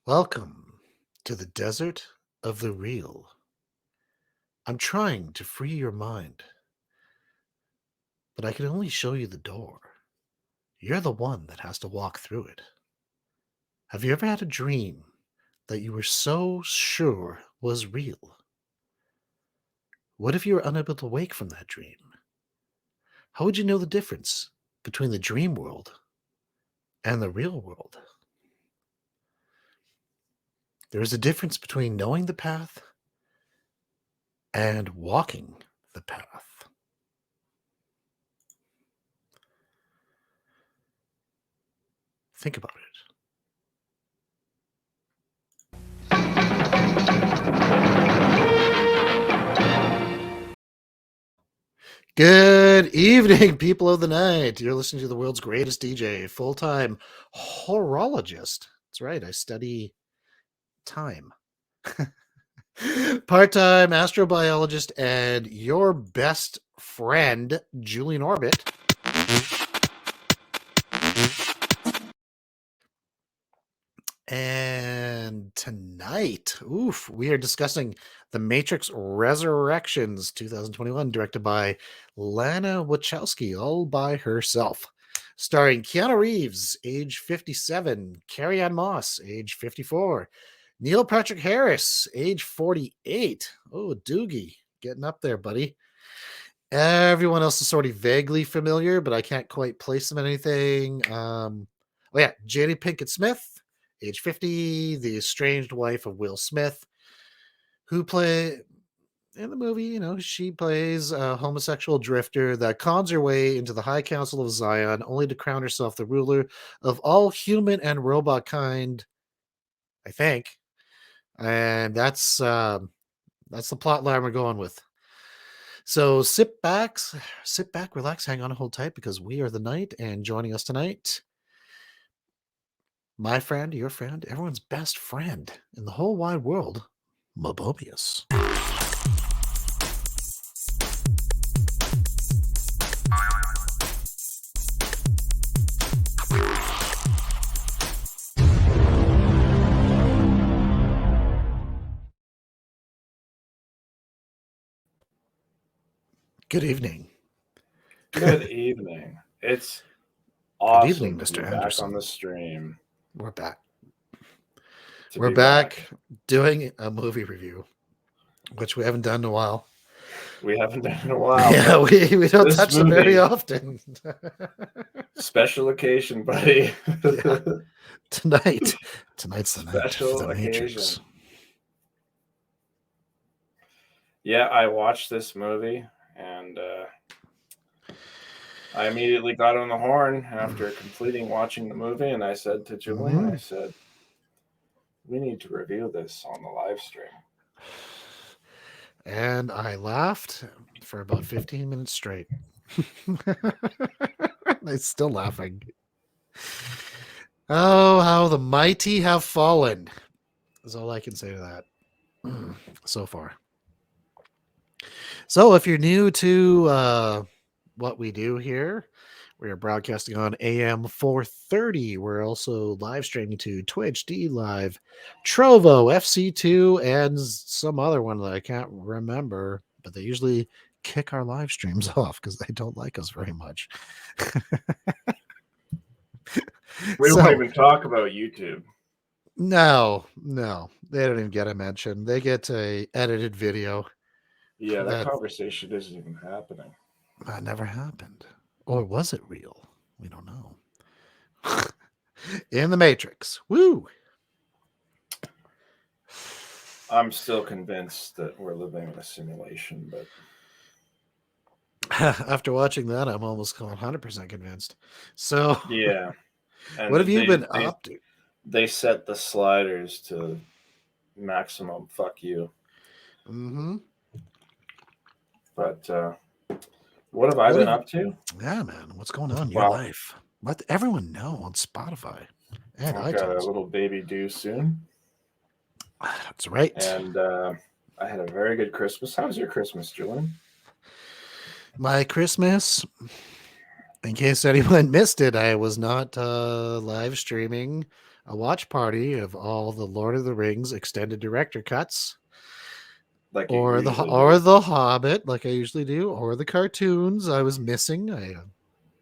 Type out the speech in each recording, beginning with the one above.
Welcome to the desert of the real. I'm trying to free your mind, but I can only show you the door. You're the one that has to walk through it. Have you ever had a dream that you were so sure was real? What if you were unable to wake from that dream? How would you know the difference between the dream world and the real world? There is a difference between knowing the path and walking the path. Think about it. Good evening, people of the night. You're listening to the world's greatest DJ, full-time horologist. That's right, I study time. Part-time astrobiologist and your best friend, Julian Orbit. And tonight, we are discussing The Matrix Resurrections 2021, directed by Lana Wachowski, all by herself. Starring Keanu Reeves, age 57, Carrie-Anne Moss, age 54, Neil Patrick Harris, age 48. Oh, Doogie, getting up there, buddy. Everyone else is sort of vaguely familiar, but I can't quite place them in anything. Jada Pinkett Smith, age 50, the estranged wife of Will Smith, who play in the movie, she plays a homosexual drifter that cons her way into the High Council of Zion, only to crown herself the ruler of all human and robot kind, I think. And that's the plot line we're going with. So sit back, relax, hang on, and hold tight, because we are the night, and joining us tonight, my friend, your friend, everyone's best friend in the whole wide world, Mobobius. Good evening. Good evening. It's awesome Good evening, to Mr. be Anderson. back on the stream. We're back. To We're be back doing a movie review, which we haven't done in a while. We haven't done in a while. Yeah, we don't touch them very movie- often. Special occasion, buddy. Yeah. Tonight's the night for Special the Matrix. occasion. Yeah, I watched this movie, and I immediately got on the horn after completing watching the movie, and I said to Julian, I said, we need to review this on the live stream. And I laughed for about 15 minutes straight. I'm still laughing. Oh, how the mighty have fallen, is all I can say to that so far. So if you're new to what we do here, we are broadcasting on AM 430. We're also live streaming to Twitch, D Live, Trovo, FC2, and some other one that I can't remember, but they usually kick our live streams off because they don't like us very much. We don't even talk about YouTube. No, they don't even get a mention. They get a edited video. Yeah, that conversation isn't even happening. That never happened. Or was it real? We don't know. In the Matrix. Woo! I'm still convinced that we're living in a simulation, but after watching that, I'm almost 100% convinced. So yeah. And what have you been up to? They set the sliders to maximum fuck you. Mm-hmm. But what have I been up to? Yeah, man. What's going on in your life? Let everyone know on Spotify and I've iTunes. got a little baby due soon. That's right. And I had a very good Christmas. How was your Christmas, Julian? My Christmas, in case anyone missed it, I was not live streaming a watch party of all the Lord of the Rings extended director cuts, Like you or usually do. the Hobbit, like I usually do, or the cartoons I was missing.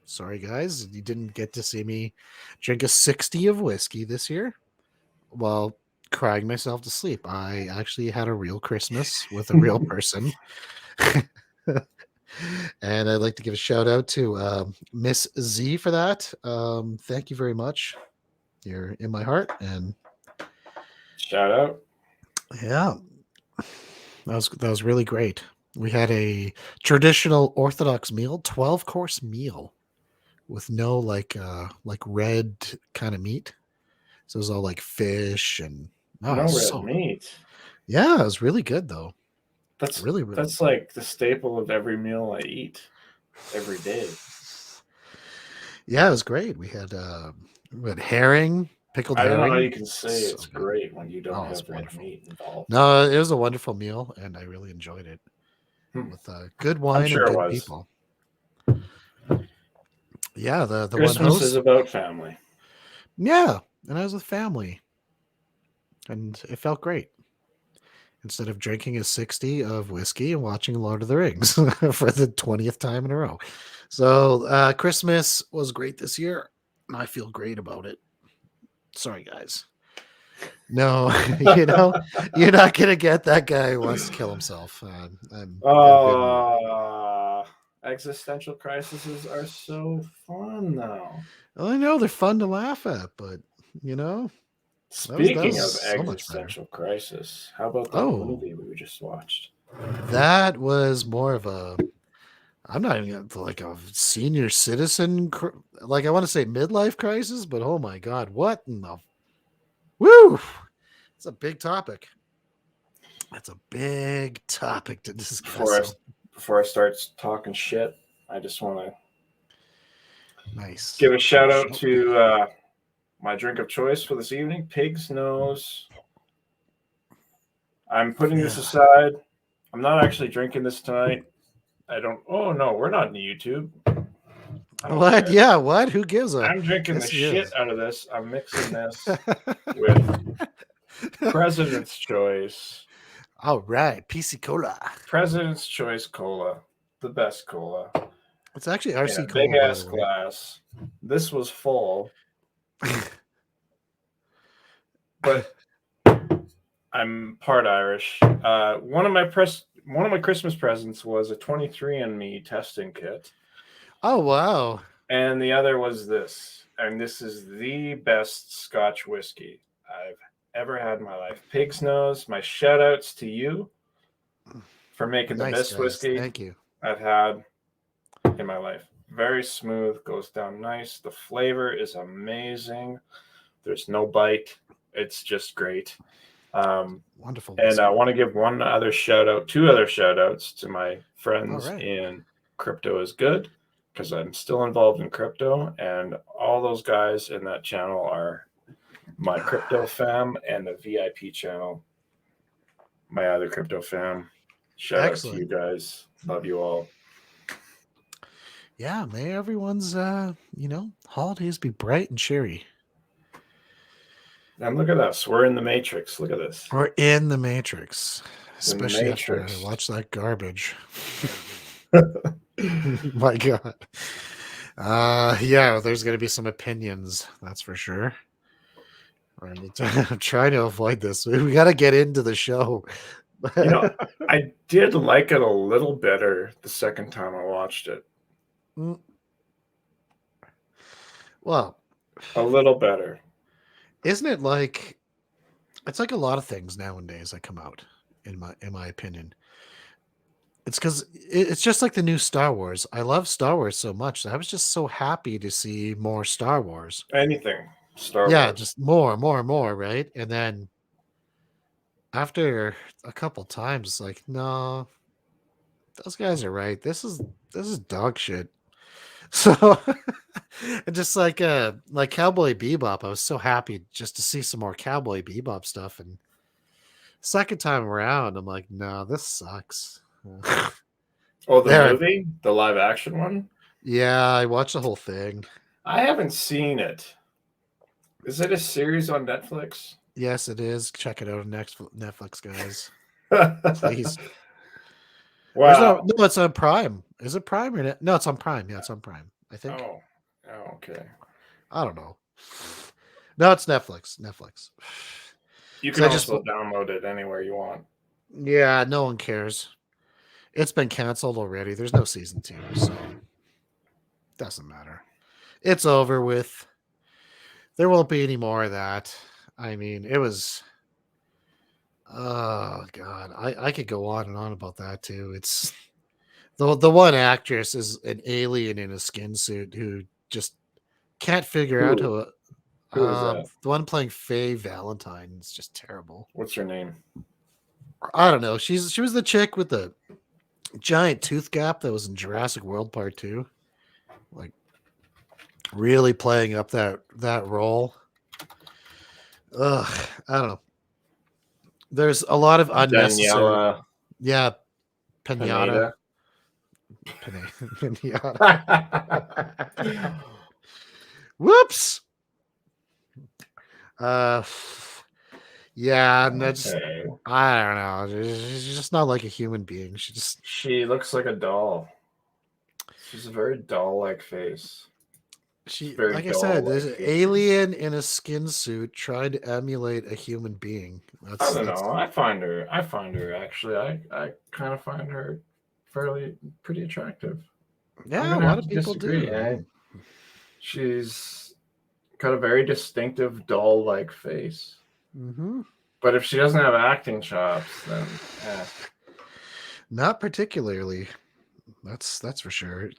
Sorry guys, you didn't get to see me drink a 60 of whiskey this year while crying myself to sleep. I actually had a real Christmas with a real person. And I'd like to give a shout out to Miss Z for that. Thank you very much. You're in my heart, and Shout out. yeah, that was really great. We had a traditional Orthodox meal, 12-course meal with no like red kind of meat. So it was all like fish and No red so meat. yeah, it was really good though. That's Really, really. that's like the staple of every meal I eat every day. Yeah, it was great. We had herring, pickled I don't know how herring. you can say So it's good. great when you don't Oh, it's have red wonderful. meat involved. No, it was a wonderful meal, and I really enjoyed it Hmm. with good I'm wine and sure it good was. people. Yeah, the one Christmas is host. about family. Yeah, and I was with family, and it felt great. Instead of drinking a 60 of whiskey and watching Lord of the Rings for the 20th time in a row. So Christmas was great this year. I feel great about it. Sorry, guys. No, you're not gonna get that guy who wants to kill himself. I've been. Existential crises are so fun now. Well, I know they're fun to laugh at, but you know that Speaking was of so much better. existential crisis, how about that Oh, movie we just watched? that was more of a. I'm not even like a senior citizen. Like I want to say midlife crisis, but oh my god, what in the woo? It's a big topic. That's a big topic to discuss. Before I, So before I start talking shit, I just want to nice. give a shout out Show. to my drink of choice for this evening, Pig's Nose. I'm putting this Yeah. aside. I'm not actually drinking this tonight. I don't. Oh no, we're not in YouTube. I don't What? care. Yeah. What? Who gives a? I'm drinking the Yes, he shit is. out of this. I'm mixing this with President's Choice. All right, PC Cola. President's Choice Cola, the best cola, It's actually in a RC big Cola, by ass the way. glass. This was full, but I'm part Irish. One of my Christmas presents was a 23andMe testing kit, Oh wow! and the other was this. And this is the best Scotch whiskey I've ever had in my life. Pig's Nose. My shout outs to you for making the Nice best guys. whiskey Thank you. I've had in my life. Very smooth, goes down nice. The flavor is amazing. There's no bite. It's just great. Wonderful And I whiskey. want to give two other shout outs to my All friends right. in Crypto is Good, because I'm still involved in crypto, and all those guys in that channel are my crypto fam, and the VIP channel, my other crypto fam. Shout out to you Excellent. guys. Love you all. Yeah, may everyone's holidays be bright and cheery. And look at us. We're in the Matrix. Look at this. We're in the Matrix, The especially after I Matrix. watch that garbage. My God. Yeah, there's gonna be some opinions, that's for sure. I'm trying to avoid this. We got to get into the show. I did like it a little better the second time I watched it. Well, A little better. isn't it like it's like a lot of things nowadays that come out in my opinion. It's because it's just like the new Star Wars. I love Star Wars so much. I was just so happy to see more Star Wars. Anything Star Yeah, Wars. just more, right? And then after a couple times, like, no, those guys are right. This is dog shit. So and just like Cowboy Bebop, I was so happy just to see some more Cowboy Bebop stuff. And second time around, I'm like, no, this sucks. Oh, the There, movie? The live action one? yeah, I watched the whole thing. I haven't seen it. Is it a series on Netflix? Yes, it is. Check it out on Netflix, guys. Please. Or Wow. no, it's on Prime. Is it Prime or net? No, it's on Prime. Yeah, it's on Prime. I think. Oh. Oh, okay. I don't know. No, it's Netflix. Netflix. You Because can I just, also download it anywhere you want. yeah, no one cares. It's been canceled already. There's no season 2, so doesn't matter. It's over with. There won't be any more of that. I mean, it was. Oh God, I could go on and on about that too. It's the one actress is an alien in a skin suit who just can't figure out Who? how. Who is that? The one playing Faye Valentine is just terrible. What's her name? I don't know. She was the chick with the giant tooth gap that was in Jurassic World Part 2. Like really playing up that role. Ugh, I don't know. There's a lot of unnecessary. Daniela Yeah, Pinata. Pineda. Pinata. Whoops. Yeah, and that's Okay. I don't know. She's just not like a human being. She looks like a doll. She's a very doll-like face. Very Like I said, there's doll-like an features. alien in a skin suit trying to emulate a human being. I don't That's know. I find her actually. I kind of find her pretty attractive. I'm yeah, a gonna lot have of to people disagree. do. She's got a very distinctive doll-like face. Mm-hmm. But if she doesn't have acting chops, then Not particularly. That's for sure.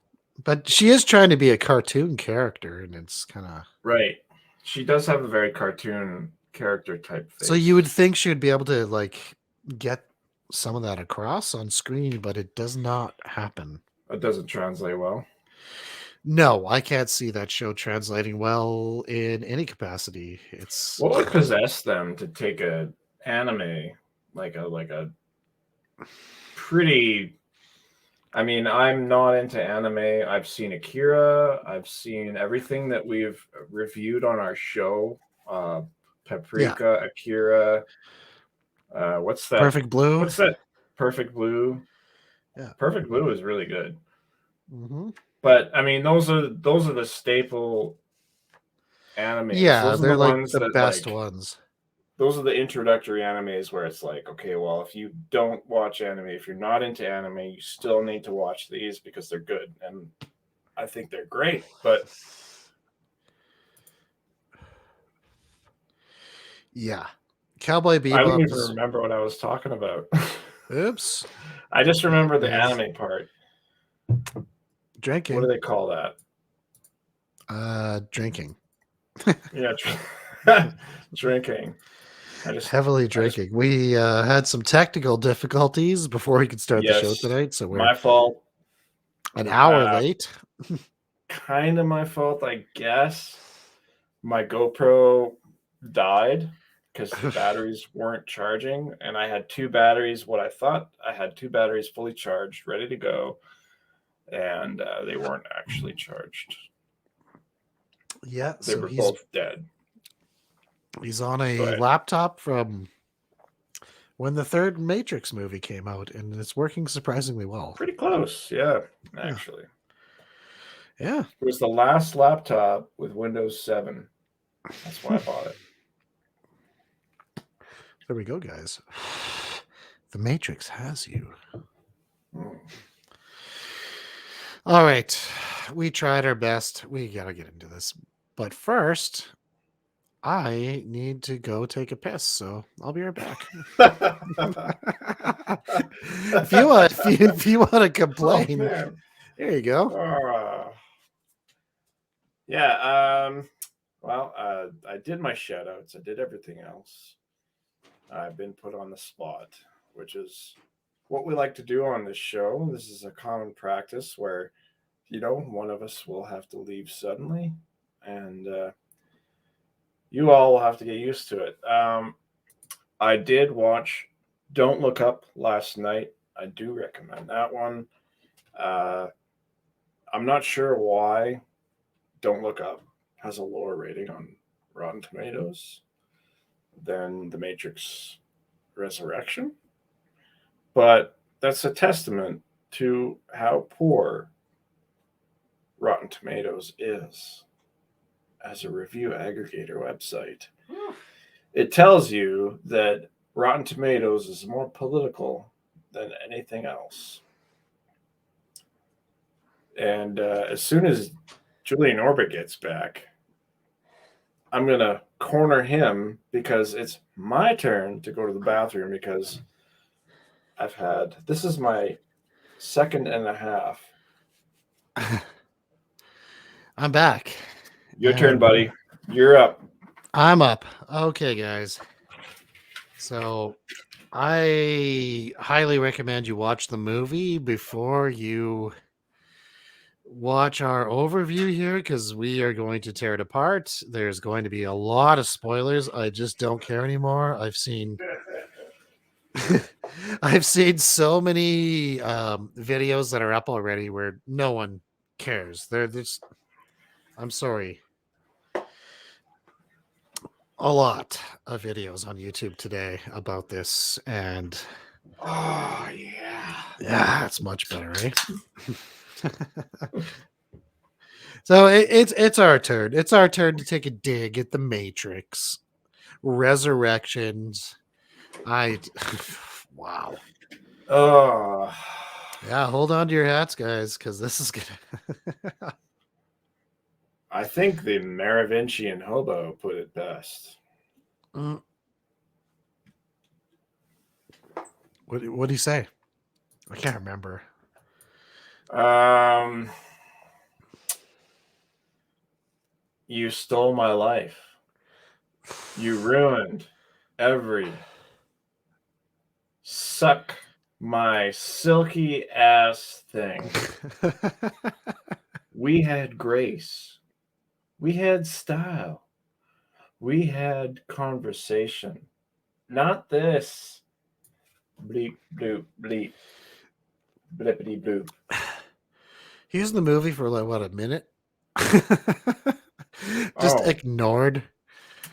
But she is trying to be a cartoon character, and it's kind of right. She does have a very cartoon character type so you face. would think she would be able to like get some of that across on screen, but it does not happen. It doesn't translate well. No, I can't see that show translating well in any capacity. It's What would possess them to take a anime like a pretty I mean, I'm not into anime. I've seen Akira. I've seen everything that we've reviewed on our show. yeah, Paprika, Akira. What's that? Perfect Blue. What's that? Perfect Blue. Yeah. Perfect Blue is really good. Mm-hmm. But I mean, those are the staple animes. Yeah, Those are the they're like ones the that best like ones. those are the introductory animes where it's like, okay, well, if you don't watch anime, if you're not into anime, you still need to watch these because they're good. And I think they're great. But Yeah. Cowboy I don't Bebop even is remember what I was talking about. oops. I just remember the Is anime part. What do drinking. they call that? Drinking. Yeah, drinking. Heavily I just, drinking. We had some technical difficulties before we could start the show yes, tonight, so we're my fault. an hour late. Kind of my fault, I guess. My GoPro died because the batteries weren't charging, and I had two batteries. What I thought I had two batteries fully charged, ready to go, and they weren't actually charged. Yeah, They so were both dead. he's on a But laptop from when the third Matrix movie came out, and it's working surprisingly well. pretty close, yeah, Yeah. actually. Yeah. It was the last laptop with Windows 7. That's why I bought it. There we go, guys. The Matrix has you. Mm. All right. We tried our best. We got to get into this. But first, I need to go take a piss, so I'll be right back. If you want to Oh, complain, man. there you go. Yeah, well, I did my shout outs. I did everything else. I've been put on the spot, which is what we like to do on this show. This is a common practice where, one of us will have to leave suddenly, and you all will have to get used to it. I did watch Don't Look Up last night. I do recommend that one. I'm not sure why Don't Look Up has a lower rating on Rotten Tomatoes than The Matrix Resurrection. But that's a testament to how poor Rotten Tomatoes is as a review aggregator website. It tells you that Rotten Tomatoes is more political than anything else. And as soon as Julian Orbit gets back, I'm going to corner him because it's my turn to go to the bathroom because this is my second and a half. I'm back. Your turn, buddy. You're up. I'm up. Okay, guys. So I highly recommend you watch the movie before you watch our overview here, because we are going to tear it apart. There's going to be a lot of spoilers. I just don't care anymore. I've seen so many videos that are up already where no one cares. They're just, I'm sorry. A lot of videos on YouTube today about this, and oh yeah, it's much better, right? So it's our turn. It's our turn to take a dig at the Matrix Resurrections. Wow. Oh yeah, hold on to your hats, guys, because this is gonna. I think the Merovingian hobo put it best. What do you say? I can't remember. You stole my life. You ruined every suck my silky ass thing. We had grace. We had style. We had conversation. Not this. Bleep, bloop, bleep. Blippity bloop. He was in the movie for like, what, a minute? Just ignored.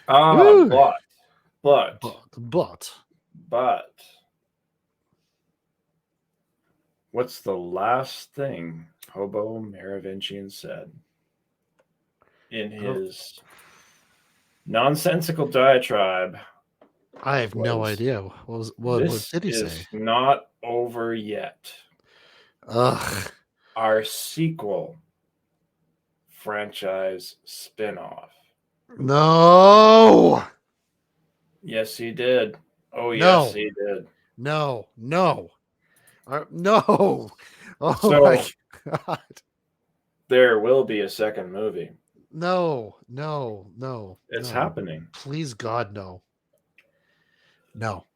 But. What's the last thing Hobo Merovingian said in his nonsensical diatribe? I have no idea. What did he say? This is not over yet. Ugh. Our sequel franchise spinoff. No. Yes, he did. Oh, no. Yes, he did. No. No. Oh, so, my God. There will be a second movie. No. It's happening. Please, God, no. No.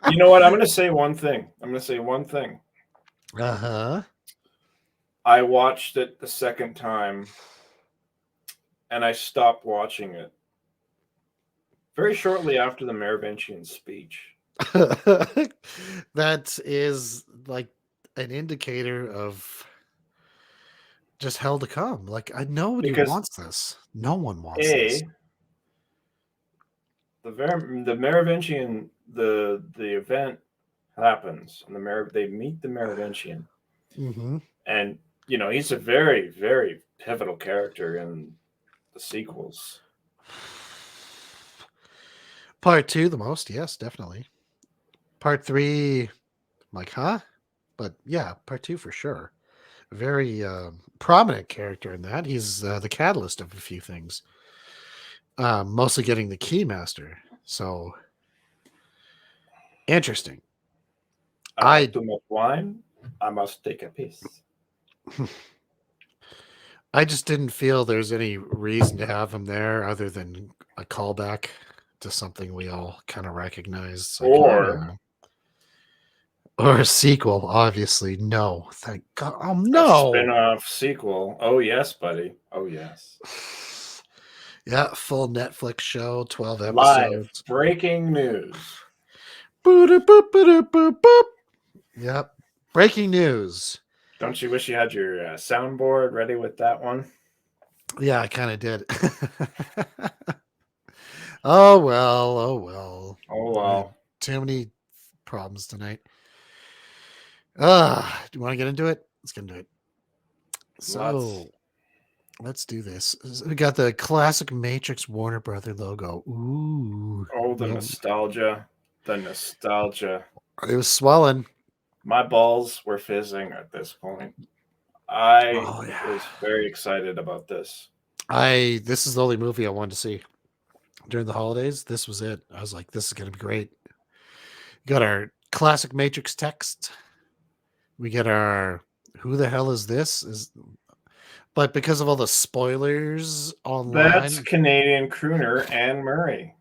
You know what? I'm going to say one thing. Uh-huh. I watched it the second time, and I stopped watching it very shortly after the Merovingian speech. That is like an indicator of just hell to come. Like, nobody wants this. No one wants this. The Merovingian, the event happens, and they meet the Merovingian, and he's a very, very pivotal character in the sequels. Part 2 the most, yes, definitely. Part 3, I'm like, huh? But yeah, part 2 for sure. Very prominent character in that. He's the catalyst of a few things. Mostly getting the Keymaster. So interesting. I like too much wine. I must take a piece. I just didn't feel there's any reason to have him there other than a callback to something we all kind of recognize. Like, or a sequel, obviously. No. Thank God. Oh, no. A spin-off sequel. Oh, yes, buddy. Oh, yes. Yeah, full Netflix show, 12 episodes. Live breaking news. Boop, boop, boop, boop, boop. Yep. Breaking news. Don't you wish you had your soundboard ready with that one? Yeah, I kind of did. Oh well, oh well. Oh We had well. too many problems tonight. Do you want to get into it? Let's get into it. Let's. So let's do this. We got the classic Matrix Warner Brother logo. Ooh, Oh, the yeah, nostalgia. The nostalgia. it was swelling. My balls were fizzing at this point. I Oh yeah. was very excited about this. This is the only movie I wanted to see during the holidays. This was it. I was like, this is gonna be great. Got our classic Matrix text. We get our who the hell is this? But because of all the spoilers That's online, Canadian crooner Anne Murray.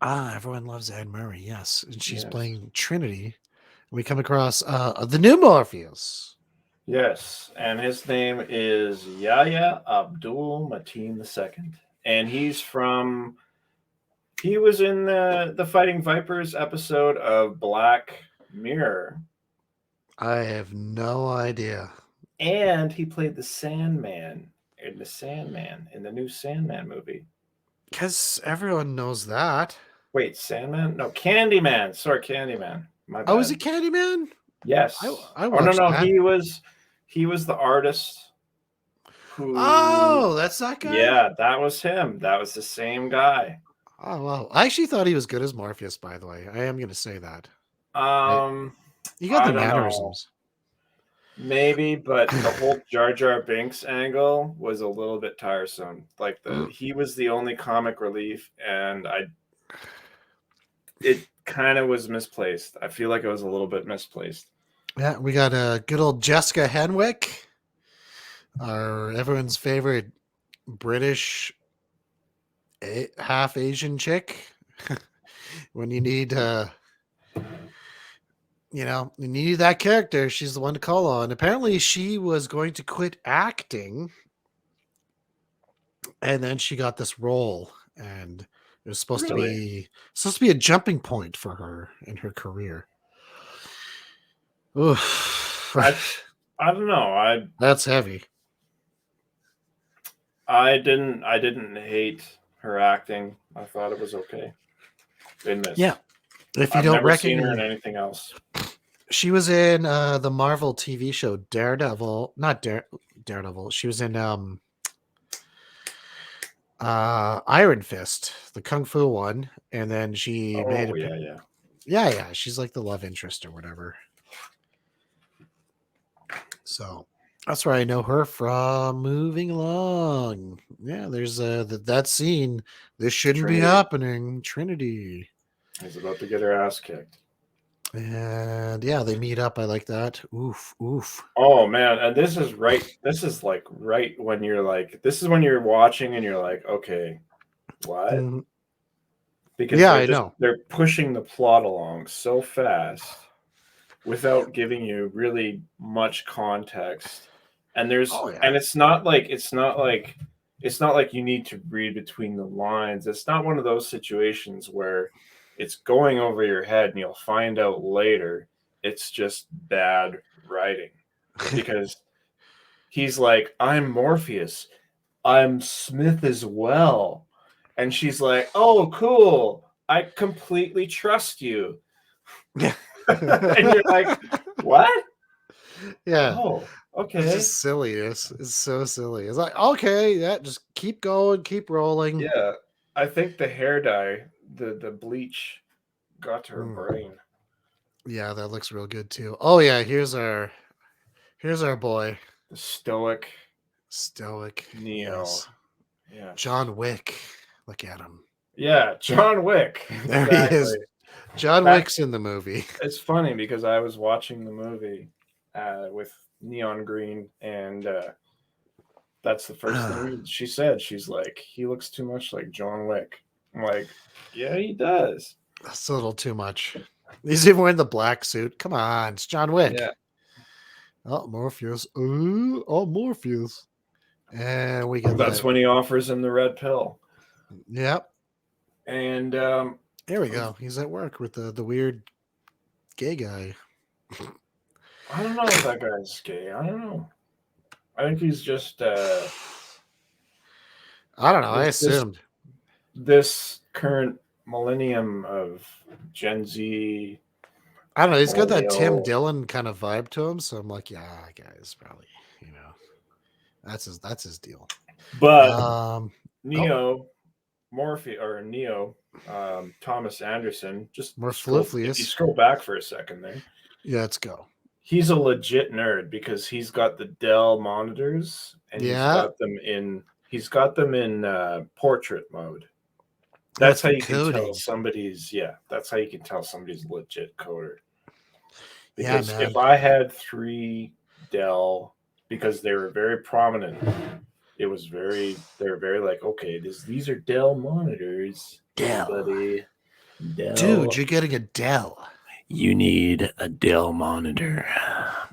everyone loves Anne Murray, yes. And she's Yes. playing Trinity. We come across the new Morpheus. Yes. And his name is Yahya Abdul-Mateen II. And he was in the Fighting Vipers episode of Black Mirror. I have no idea. And he played the Sandman in the new Sandman movie. Because everyone knows that. Wait, Sandman? No, Candyman. Sorry, Candyman. My bad. Oh, is it Candyman? Yes. I Oh no, watched no, that. he was the artist who. Oh, that's that guy? Yeah, that was him. That was the same guy. Oh, well. I actually thought he was good as Morpheus, by the way. I am going to say that. Um, You got I the don't know. mannerisms. Maybe, but the whole Jar Jar Binks angle was a little bit tiresome. Like he was the only comic relief, and it kind of was misplaced. I feel like it was a little bit misplaced. Yeah, we got a good old Jessica Henwick, our everyone's favorite British half Asian chick. When you need, you need that character, she's the one to call on. Apparently, she was going to quit acting, and then she got this role, and it was Really, supposed to be a jumping point for her in her career. Oof. I don't know. That's heavy. I didn't hate her acting. I thought it was okay in this. Yeah. If you I've don't never seen her in recognize, anything else. she was in the Marvel TV show Daredevil, not Daredevil. She was in Iron Fist, the Kung Fu one, and then she made Oh a yeah. yeah, she's like the love interest or whatever. So that's where I know her from. Moving along. Yeah, there's that scene. This shouldn't be Trinity happening. Trinity. is about to get her ass kicked. And yeah, they meet up. I like that. Oof, oof. Oh man, and this is right. This is like right when you're like, this is when you're watching and you're like, okay, what? Mhm. Because Yeah, I know. they're pushing the plot along so fast without giving you really much context. And Oh yeah. and it's not like you need to read between the lines. It's not one of those situations where it's going over your head and you'll find out later. It's just bad writing because he's like, I'm Morpheus. I'm Smith as well. And she's like, oh, cool. I completely trust you. Yeah. And you're like, what? Yeah. Oh, It's okay. just silliness. It's so silly. It's like, okay, yeah, just keep going, keep rolling. Yeah. I think the hair dye, the bleach got to her Mm. brain. Yeah, that looks real good too. Oh yeah, here's our boy. The stoic Stoic. Neo. Yes. Yeah. John Wick. Look at him. Yeah, John Wick. There Exactly. he is. John That- Wick's in the movie. It's funny because I was watching the movie with neon green, and that's the first thing she said. She's like, he looks too much like John Wick. I'm like, yeah, he does. That's a little too much. He's even wearing the black suit. Come on, it's John Wick. Yeah. Oh, Morpheus. Ooh, oh, Morpheus. And we get That's that. when he offers him the red pill. Yep. And Here we go. He's at work with the weird gay guy. I don't know if that guy's gay. I don't know. I think he's just I don't know. I This assumed. this current millennium of Gen Z I don't know. He's got that Tim millennial, Dillon kind of vibe to him, so I'm like, yeah, guys, probably, that's his deal. but Um, oh, Neo Neo, Thomas Anderson. Just scroll if you Morphluflius. scroll back for a second there. Yeah, let's go. He's a legit nerd because he's got the Dell monitors and Yeah, he's got them in portrait mode. that's That's how for you can tell coding. somebody's that's how you can tell somebody's a legit coder. Yeah, Because man. if I had 3 Dell, because they were very prominent, they were very like, okay, these are Dell monitors. Hey Dell. buddy. Dude, Dell. you're getting a Dell. You need a Dell monitor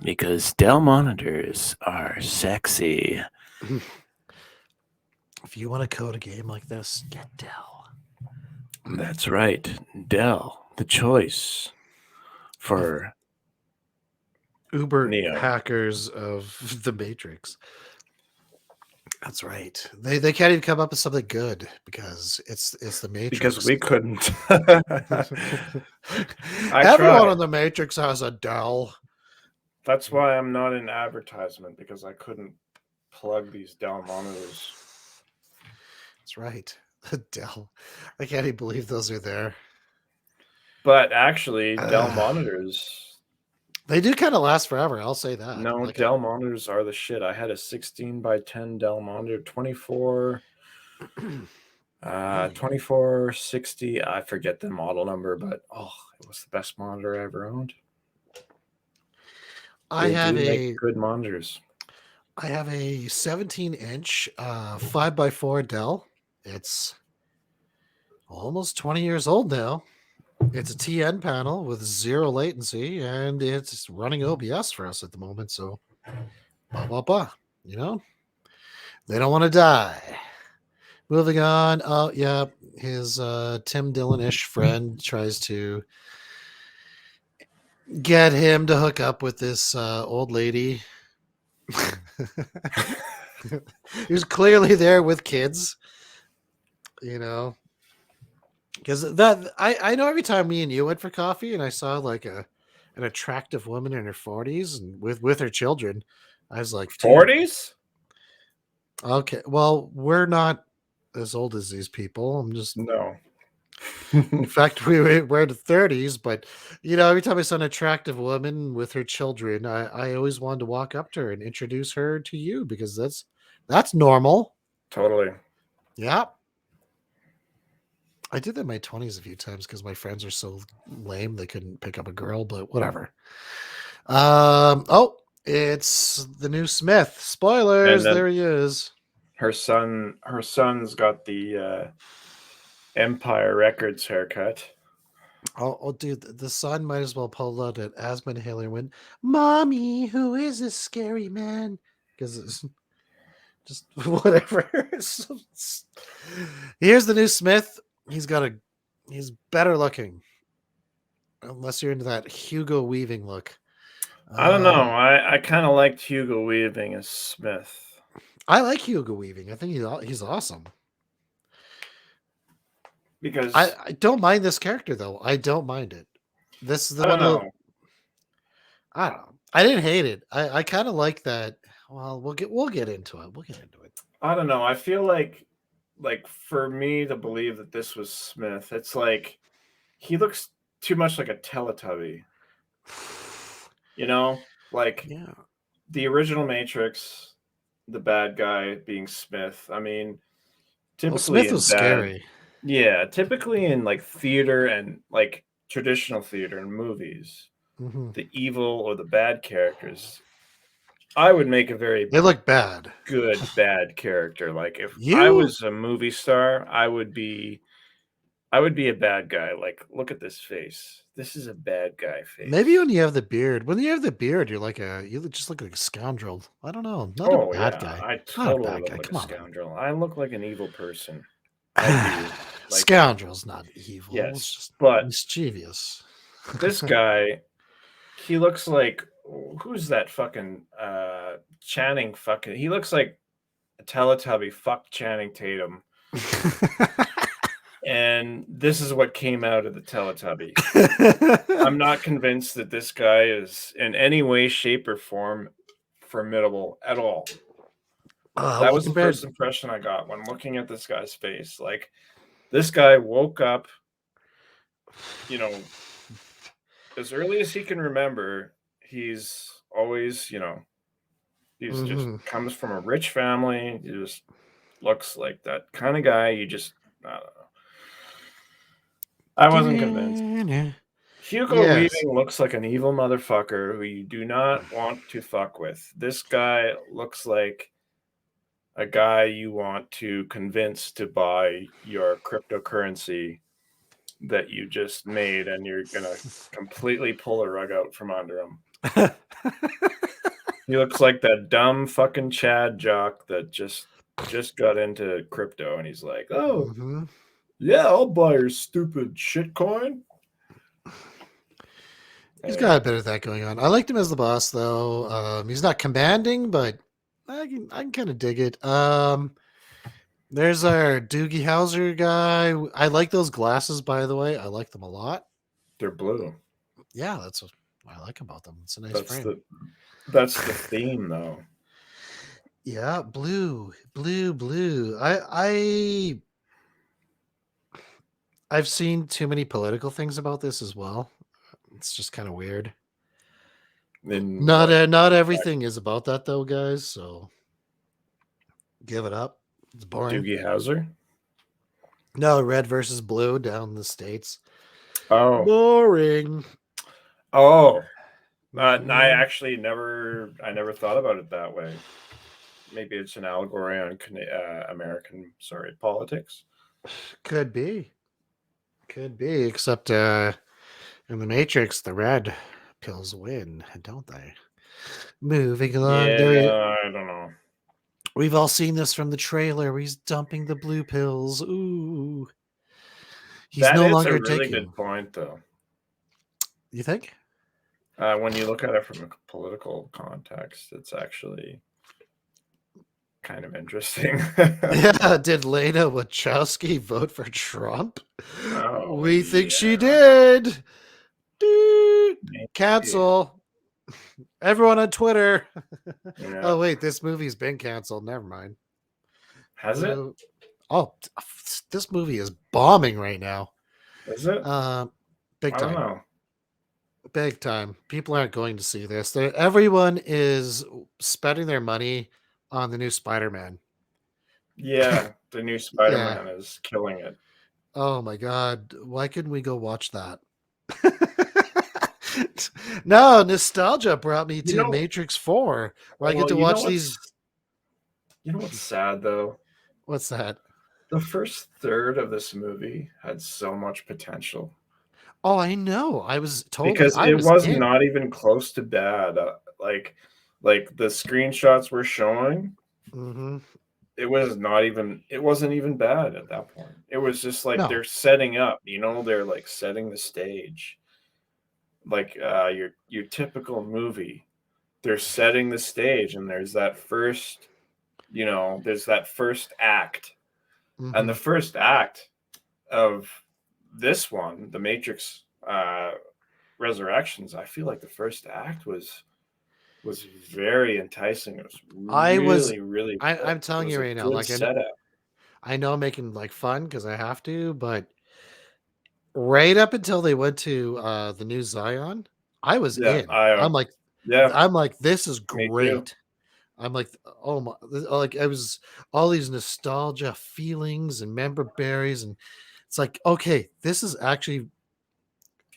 because Dell monitors are sexy. If you want to code a game like this, get Dell. That's right. Dell, the choice for Uber Neo. hackers of the Matrix. That's right. They can't even come up with something good because it's the Matrix. Because we couldn't. Everyone in the Matrix has a Dell. That's why I'm not in advertisement, because I couldn't plug these Dell monitors. That's right. The Dell. I can't even believe those are there. But actually, Dell monitors, they do kind of last forever. I'll say that. no, Like Dell monitors are the shit. I had a 16 by 10 Dell monitor, 2460. I forget the model number, but it was the best monitor I ever owned. I have make good monitors. I have a 17-inch 5x4 Dell. It's almost 20 years old now. It's a TN panel with 0 latency, and it's running OBS for us at the moment. So, they don't want to die. Moving on. Oh, yeah. His Tim Dillon-ish friend tries to get him to hook up with this old lady. Who's clearly there with kids. Because I know every time me and you went for coffee and I saw like an attractive woman in her 40s and with her children, I was like, 40s? Okay, well, we're not as old as these people. I'm just no. In fact, we're in the 30s, but every time I saw an attractive woman with her children, I always wanted to walk up to her and introduce her to you because that's normal. Totally. Yeah. I did that in my 20s a few times because my friends are so lame they couldn't pick up a girl, but whatever. It's the new Smith. Spoilers, there he is. Her son's got the Empire Records haircut. Oh, dude, the son might as well pull out an asthma inhaler and went, "Mommy, who is this scary man?" Because it's just whatever. Here's the new Smith. He's better looking. Unless you're into that Hugo Weaving look. I don't know. I kind of liked Hugo Weaving as Smith. I like Hugo Weaving. I think he's awesome. Because I don't mind this character though. I don't mind it. This is the I don't know. I don't know. I didn't hate it. I kind of like that. Well, we'll get into it. We'll get into it. I don't know. I feel like for me to believe that this was Smith, it's like he looks too much like a Teletubby. The original Matrix, the bad guy being Smith. I mean, typically Smith was scary. Yeah, typically in like theater and like traditional theater and movies, the evil or the bad characters, I would make a they look bad, good bad character. Like if I was a movie star, I would be a bad guy. Like, look at this face. This is a bad guy face. Maybe when you have the beard. When you have the beard, you just look like a scoundrel. I don't know. Not a bad guy. I totally look like a scoundrel. I look like an evil person. I do. Scoundrel's not evil. Yes, it's just but mischievous. This guy, he looks like, who's that fucking Channing fucking? He looks like Teletubby fucked Channing Tatum. And this is what came out of the Teletubby. I'm not convinced that this guy is in any way, shape, or form formidable at all. That well, was the compared, first impression I got when looking at this guy's face. Like, this guy woke up, you know, as early as he can remember. He's always, he's just Mhm. comes from a rich family. He just looks like that kind of guy. I don't know. I wasn't convinced. Hugo Yes. Weaving looks like an evil motherfucker who you do not want to fuck with. This guy looks like a guy you want to convince to buy your cryptocurrency that you just made, and you're gonna completely pull the rug out from under him. He looks like that dumb fucking Chad jock that just got into crypto, and he's like, "Oh, hmm yeah, I'll buy your stupid shitcoin." He's got a bit of that going on. I liked him as the boss, though. He's not commanding, but I can kind of dig it. There's our Doogie Howser guy. I like those glasses, by the way. I like them a lot. They're blue. Yeah, that's what I like about them. It's a nice That's frame. the theme, though. Yeah, blue, blue, blue. I've seen too many political things about this as well. It's just kind of weird. In Not what? not everything is about that though, guys. So give it up. It's boring. Doogie Howser? No, red versus blue down in the States. Oh. Boring. Oh. I Mhm. actually never thought about it that way. Maybe it's an allegory on American, politics. Could be. Could be. Except in the Matrix, the red pills win, don't they? Moving along. Yeah, There I don't know. we've all seen this from the trailer where he's dumping the blue pills. Ooh. He's That no is a longer really taking. good point, though. You think? When you look at it from a political context, it's actually kind of interesting. Yeah, did Lena Wachowski vote for Trump? Oh, We think she yeah. did. Dude, Maybe. cancel. Everyone on Twitter. Yeah. Oh, wait, this movie's been canceled. Never mind. Has it? Oh, this movie is bombing right now. Is it? Big I don't time. know. Big time. People aren't going to see this. Everyone is spending their money on the new Spider-Man. Yeah, the new Yeah. Spider-Man is killing it. Oh my god. Why couldn't we go watch that? No, nostalgia brought me You to know, Matrix 4, where I get well, to watch these. you know what's sad though? What's that? The first third of this movie had so much potential Oh, I know. I was totally, because I it was was in. not even close to bad. Like the screenshots we're showing, hmm it wasn't even bad at that point. It was just like No. they're setting up, they're like setting the stage. Like your typical movie, they're setting the stage, and there's that first act. And the hmm first act of this one, The Matrix Resurrections, I feel like the first act was very enticing. It was I was, really, really good. I'm It telling was you a right now, good like, setup. I know I'm making like fun because I have to, but right up until they went to the new Zion, I was Yeah, in. yeah, I'm like, this is me too. great. I'm like, oh my, like I was all these nostalgia feelings and member berries, and it's like, okay, this is actually,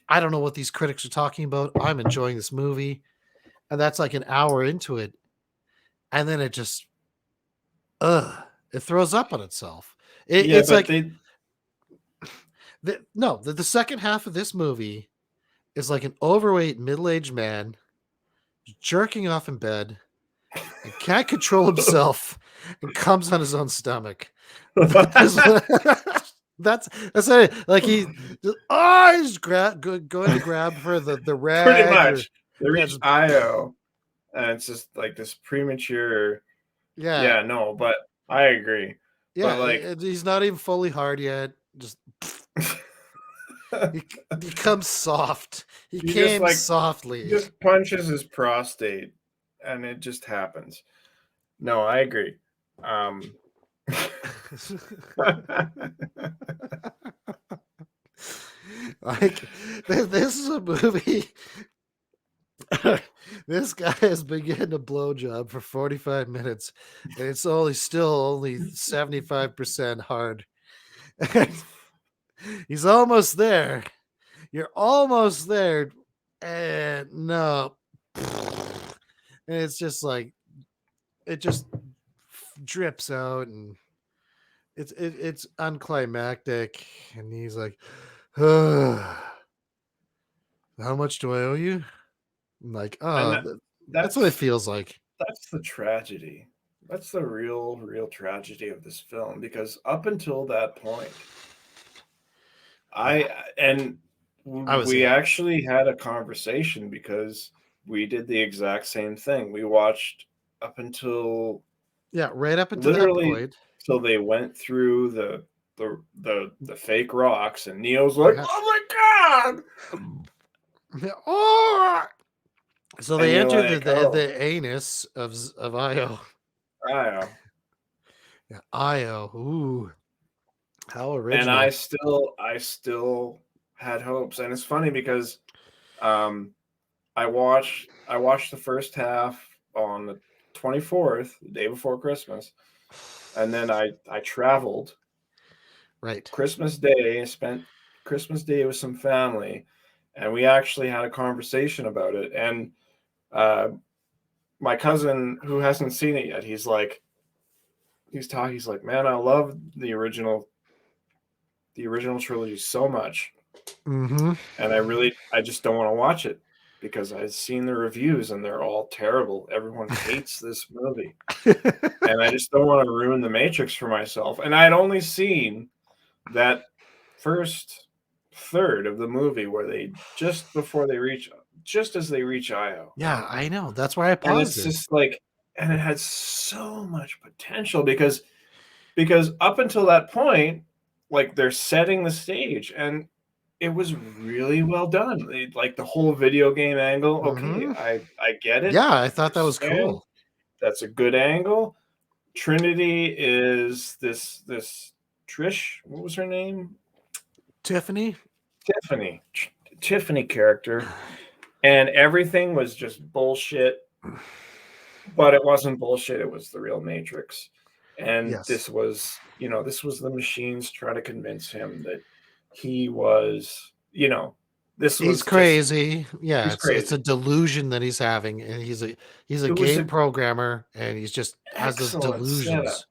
I don't know what these critics are talking about. I'm enjoying this movie, and that's like an hour into it, and then it just, it throws up on itself. Yeah, It's but like they no, the second half of this movie is like an overweight middle-aged man jerking off in bed and can't control himself and comes on his own stomach. That is what, that's it. Like he's going to grab for the pretty rag or much they yeah, reached IO, and it's just like this premature. yeah. Yeah, no, but I agree. Yeah, But like he's not even fully hard yet. Just he becomes soft. He he just came like softly. just punches his prostate and it just happens. No, I agree. Um Like this is a movie. This guy has been getting a blowjob for 45 minutes, and it's only 75% hard. He's almost there. You're almost there, and no, and it's just like it just drips out, and it's unclimactic. And he's like, "How much do I owe you?" I'm like, and oh, that's what it that's feels like. that's the tragedy. That's the real tragedy of this film because up until that point, Yeah, I and I was we in. actually had a conversation because we did the exact same thing. We watched up until Yeah, right up until that literally point. so they went through the fake rocks and Neo's like, Yeah. "Oh my god!" Yeah, oh! So And they you're enter like, "Oh, the anus of Io. I know." Yeah, Io. Ooh, how And original. I still had hopes, and it's funny because um, I watched the first half on the 24th, the day before Christmas, and then I traveled Right. Christmas Day. I spent Christmas Day with some family, and we actually had a conversation about it. And uh, my cousin, who hasn't seen it yet, he's talking. He's like, "Man, I love the original trilogy so much, Mm-hmm. and I just don't want to watch it." Because I've seen the reviews and they're all terrible. Everyone hates this movie. And I just don't want to ruin the Matrix for myself. And I'd only seen that first third of the movie where they just as they reach Io. Yeah, I know. That's why I And paused it's it. just like and it had so much potential because up until that point, like they're setting the stage and it was really well done. Like the whole video game angle. Okay, Mm-hmm. I get it. Yeah, I I thought that was understand. cool. That's a good angle. Trinity is this Trish. What was her name? Tiffany. Tiffany. Tiffany character, and everything was just bullshit. But it wasn't bullshit. It was the real Matrix, and Yes. this was the machines trying to convince him that he was, this He's was just crazy. Yeah, he's it's a crazy. delusion that he's having, and he's a It was game an programmer, and he's just has those excellent setup. delusions.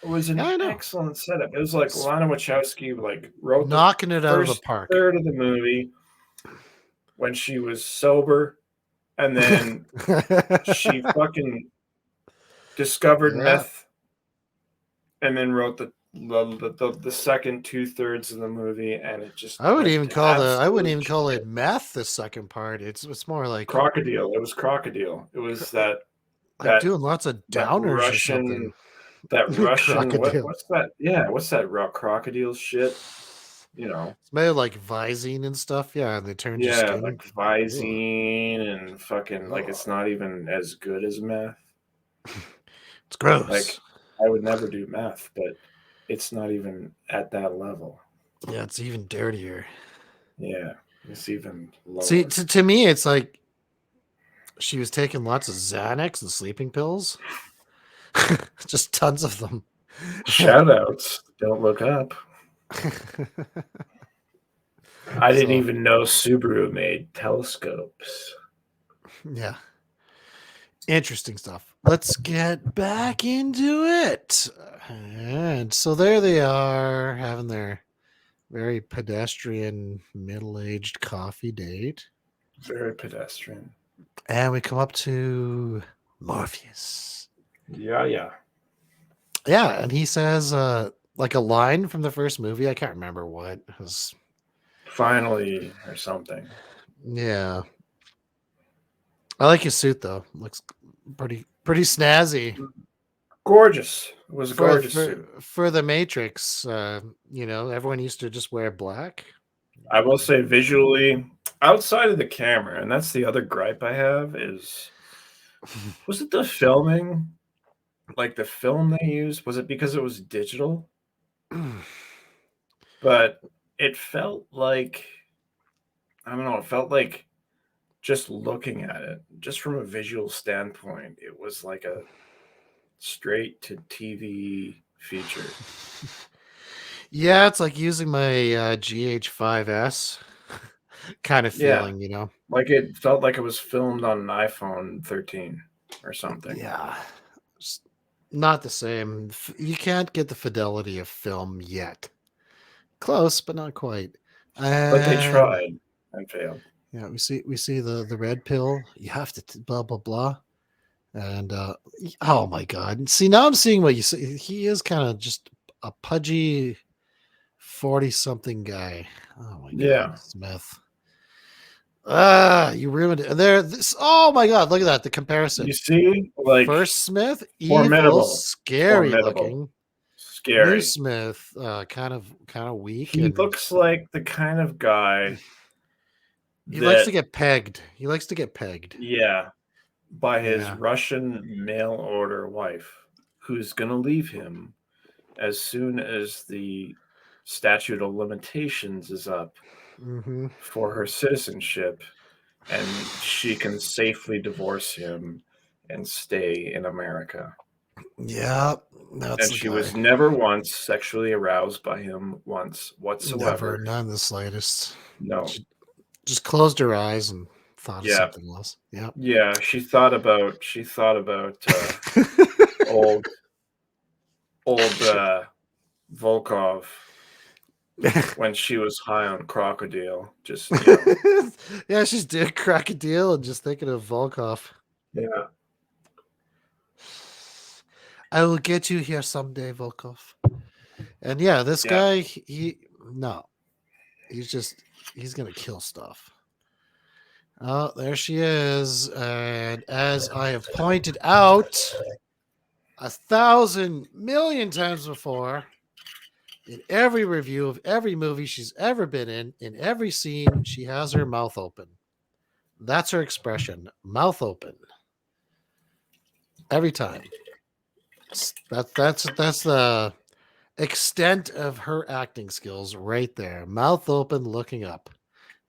It was Yeah, an I know. excellent setup. It was like S- Lana Wachowski like wrote the Knocking it out of the first park. third of the movie when she was sober, and then she fucking discovered Yeah, meth, and then wrote the second 2/3 of the movie, and it just went to I wouldn't absolute even call it shit. meth. The second part, it's more Crocodile. It was Crocodile. It was like that doing lots of that downers or Russian something. Crocodile. what's that? Yeah, what's that rock crocodile shit? You know, It's made of like Visine and stuff. Yeah, and they turned your yeah, skin. like Ugh. Visine and fucking like Ugh. it's not even as good as meth. It's gross. Like I would never do meth, but it's not even at that level. Yeah, it's even dirtier. Yeah, it's even See, lower. to me, it's like she was taking lots of Xanax and sleeping pills, just tons of them. Shout outs. Don't look up. I didn't So, even know Subaru made telescopes. yeah, interesting stuff. Let's get back into it. And so there they are having their very pedestrian middle-aged coffee date. Very pedestrian. And we come up to Morpheus. Yeah, yeah. Yeah, and he says like a line from the first movie. I can't remember what. It was, Finally, or something. yeah. I like his suit though. Looks pretty snazzy. Gorgeous. It was a For gorgeous for suit. for the Matrix, everyone used to just wear black. I will say visually, outside of the camera, and that's the other gripe I have is, was it the filming? Like the film they used, was it because it was digital? But it felt like, I don't know, it felt like just looking at it, just from a visual standpoint, it was like a straight to TV feature. Yeah, it's like using my GH5S kind of Yeah, feeling, you know. like it felt like it was filmed on an iPhone 13 or something. Yeah, it's not the same. You can't get the fidelity of film yet. Close, but not quite. But they And tried and failed. yeah, we see the red pill. You have to blah blah blah. And oh my god! See, now I'm seeing what you see. He is kind of just a pudgy 40-something guy. Oh my god, Yeah. Smith. Ah, you ruined it. Oh my god, look at that. The You comparison. see, like First Smith, evil, formidable, scary formidable, looking. New scary. Smith, kind of weak, He and looks like the kind of guy he likes to that, get pegged. He likes to get pegged. yeah, by his Yeah. Russian mail order wife, who's going to leave him as soon as the statute of limitations is up Mm-hmm. for her citizenship, and she can safely divorce him and stay in America. Yeah, that's And the she guy. was never once sexually aroused by him once Never, whatsoever. not in the slightest. No. She just closed her eyes and thought of Yeah. something else. Yeah. Yeah, she thought about old Volkov when she was high on crocodile. Just Yeah, she's doing crocodile and just thinking of Volkov. yeah. I will get you here someday, Volkov. And yeah, this Yeah. guy, no, he's gonna kill stuff. Oh, there she is. And as I have pointed out 1,000,000,000 times before, in every review of every movie she's ever been in every scene, she has her mouth open. That's her expression, mouth open. Every time. That's the extent of her acting skills right there. Mouth open, looking up.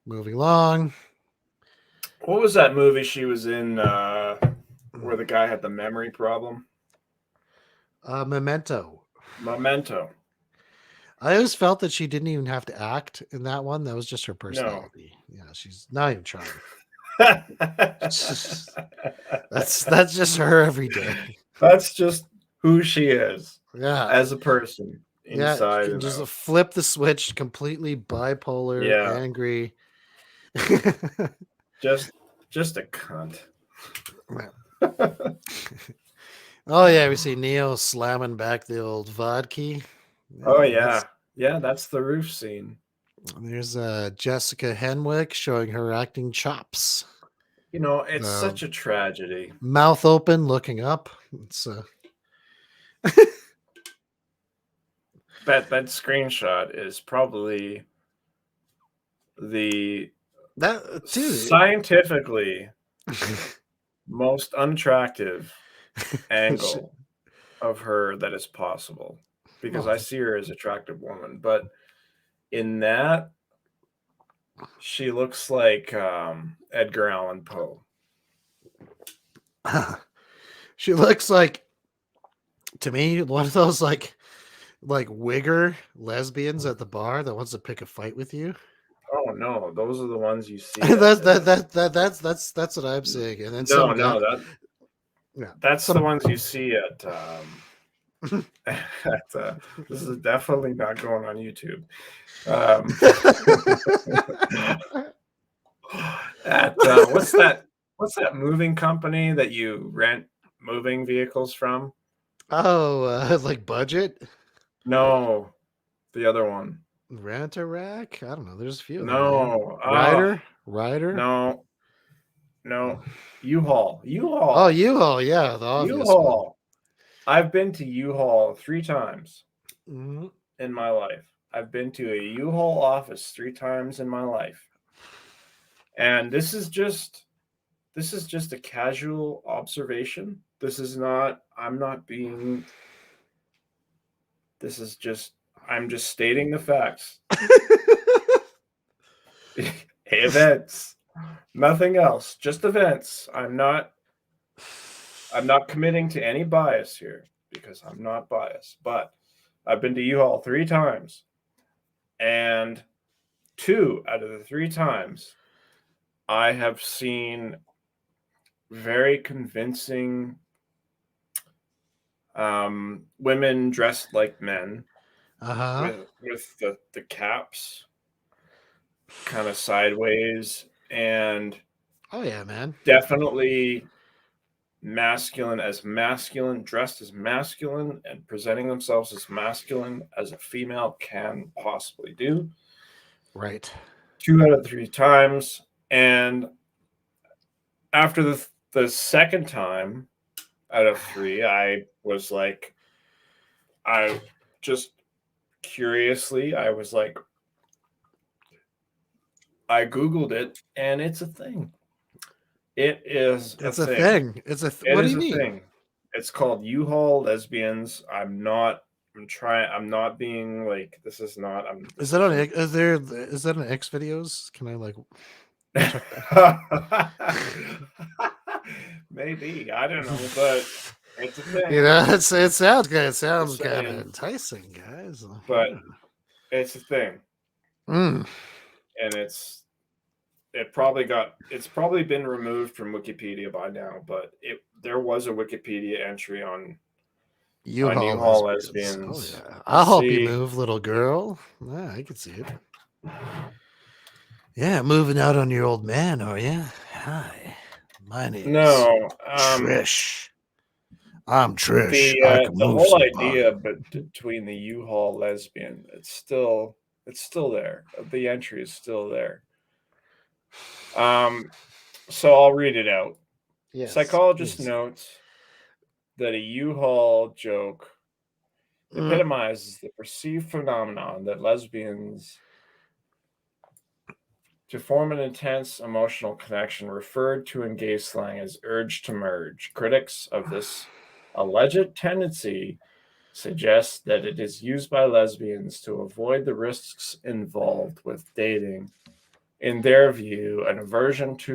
Moving along. What was that movie she was in where the guy had the memory problem? Memento. Memento. I always felt that she didn't even have to act in that one. That was just her No. personality. Yeah, she's not even trying. That's just her every day. That's just who she is Yeah. as a person, Yeah, inside you can and just out. flip the switch, completely bipolar, Yeah. angry. Just a cunt. Oh yeah, we see Neo slamming back the old vodka. Oh yeah. Yeah, that's the roof scene. There's Jessica Henwick showing her acting chops. You know, it's such a tragedy. Mouth open, looking up. It's That screenshot is probably the scientifically most unattractive angle of her that is possible, because I see her as an attractive woman, but in that she looks like Edgar Allan Poe. She looks like, to me, one of those like wigger lesbians at the bar that wants to pick a fight with you. Oh no, those are the ones you see. that's what I'm seeing. And then that's the ones you see at this is definitely not going on YouTube. What's that moving company that you rent moving vehicles from? Oh, like Budget? No, the other one. Rent-A-Rack? I don't know. There's a few of them. No. Ryder? No. U-Haul. Oh, U-Haul, yeah, the obvious one. U-Haul. I've been to U-Haul 3 times Mhm. in my life. I've been to a U-Haul office 3 times in my life. And this is just a casual observation. This is not, I'm not being, this is just, I'm just stating the facts. Events, nothing else, just events. I'm not committing to any bias here because I'm not biased, but I've been to U-Haul 3 times, and 2 out of the 3 times I have seen very convincing women dressed like men Uh-huh. with the caps kind of sideways and Oh yeah, man. definitely masculine, dressed as masculine and presenting themselves as masculine as a female can possibly do. Right. 2 out of 3 times. And after the second time out of 3, I was like, I just curiously, I was like, I Googled it and it's a thing. It is a It's a thing. thing. It's a It what do is you a mean? thing. It's called U-Haul lesbians. I'm not being like, this is not, Is this that on isn't. is that on X videos? Can I like check Maybe. I don't know, but it's a you thing. know, it sounds good. It sounds Just kind of saying. enticing, guys. But it's a thing. Mm. And it's probably been removed from Wikipedia by now, but there was a Wikipedia entry on U-Haul U-Haul lesbians. Oh lesbians. yeah. You I'll help you see, move, little girl. Yeah, I can see it. Yeah, moving out on your old man, are you? Hi, my name's no, Trish. I'm Trish. I can the move whole somebody. idea, but between the U-Haul lesbian, it's still there. The entry is still there. Um, so I'll read it out. Yes, Psychologist please. notes that a U-Haul joke Mm. epitomizes the perceived phenomenon that lesbians to form an intense emotional connection referred to in gay slang as urge to merge. Critics of this alleged tendency suggest that it is used by lesbians to avoid the risks involved with dating. In their view, an aversion to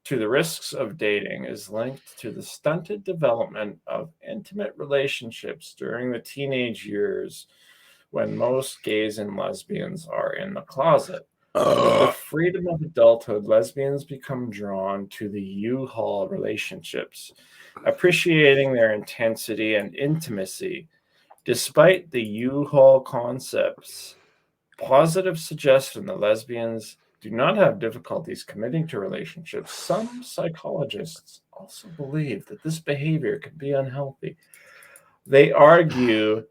the risks of dating is linked to the stunted development of intimate relationships during the teenage years when most gays and lesbians are in the closet. With the freedom of adulthood, lesbians become drawn to the U-Haul relationships, appreciating their intensity and intimacy. Despite the U-Haul concept's positive suggestion that lesbians do not have difficulties committing to relationships, some psychologists also believe that this behavior can be unhealthy. They argue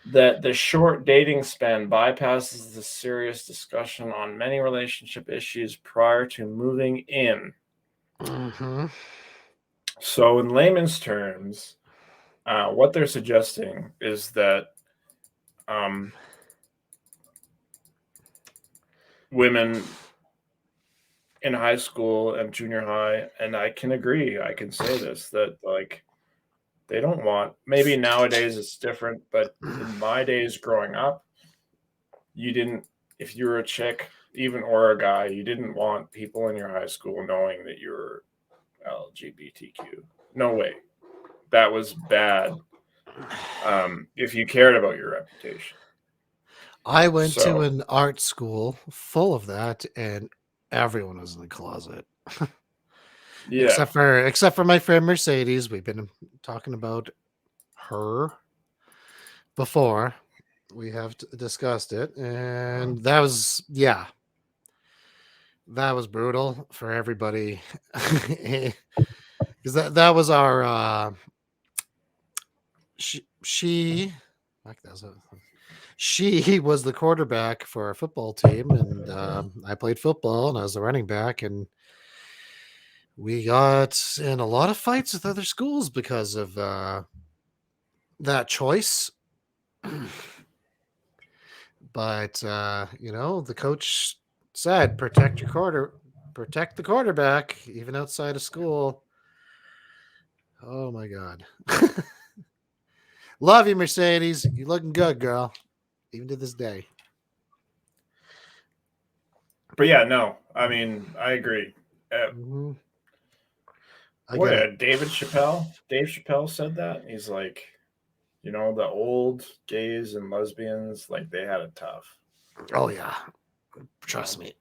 that the short dating span bypasses the serious discussion on many relationship issues prior to moving in. Mm-hmm. So, in layman's terms, what they're suggesting is that um, women in high school and junior high, and I can agree, I can say this, that like they don't want, maybe nowadays it's different, but in my days growing up, you didn't, if you were a chick, even or a guy, you didn't want people in your high school knowing that you were LGBTQ. No way. That was bad. If you cared about your reputation. I went to So, an art school full of that, and everyone was in the closet, yeah. except for my friend Mercedes. We've been talking about her before. We have discussed it, and that was that was brutal for everybody because that was our she fuck, that was she was the quarterback for our football team, and I played football, and I was the running back, and We got in a lot of fights with other schools because of that choice. But the coach said protect the quarterback, even outside of school. Oh my god. Love you, Mercedes. You're looking good, girl. Even to this day. But yeah, no, I mean, I agree. Mm-hmm. David Chappelle? Dave Chappelle said that. He's like, the old gays and lesbians, like they had it tough. Oh yeah. Trust me.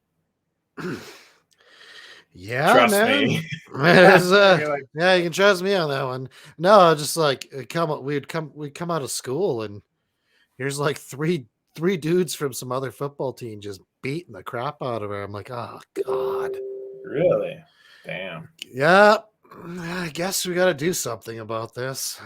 Yeah, Trust man. me. Yeah, you can trust me on that one. No, just like we'd come out of school and here's like three dudes from some other football team just beating the crap out of her. I'm like, oh god. Really? Damn. Yeah. I guess we gotta do something about this.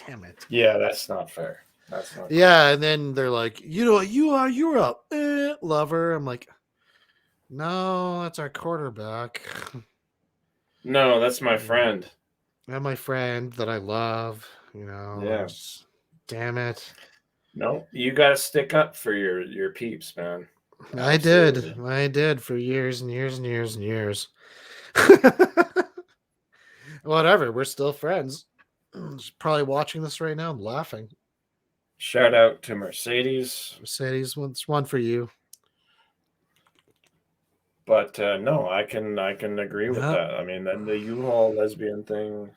Damn it. Yeah, that's not fair. That's not Yeah, and then they're like, you're up, lover. I'm like, no, that's our quarterback. No, that's my friend. And my friend that I love, Yeah. damn it. No, you got to stick up for your peeps, man. Absolutely. I did for years and years and years and years. Whatever, we're still friends. She's probably watching this right now. I'm laughing. Shout out to Mercedes. Mercedes, one for you. But no, I can agree with that. I mean, and the U-Haul lesbian thing,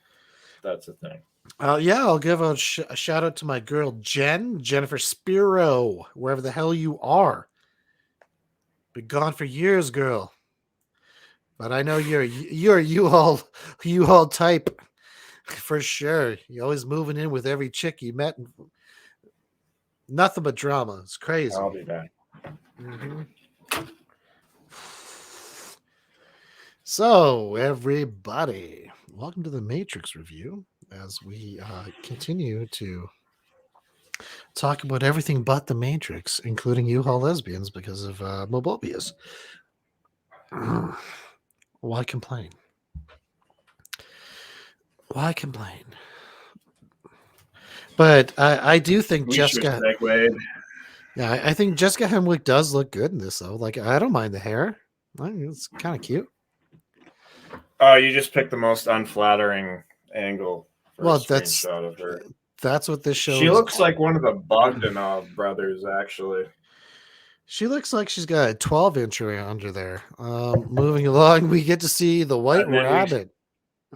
that's a thing. Yeah, I'll give a shout out to my girl Jennifer Spiro, wherever the hell you are. Been gone for years, girl. But I know you're U-Haul type for sure. You're always moving in with every chick you met. Nothing but drama. It's crazy. I'll be back. Mm-hmm. So, everybody, welcome to the Matrix review as we continue to talk about everything but the Matrix, including U-Haul lesbians because of Mobius. Why complain? Why complain? But I do think Jessica. Yeah, I think Jessica Henwick does look good in this, though. Like, I don't mind the hair. I think it's kind of cute. Oh, you just picked the most unflattering angle for a screenshot of her. That's what this shows. She looks like one of the Bogdanov brothers, actually. She looks like she's got a 12-inch around her there. Moving along, we get to see the White Rabbit.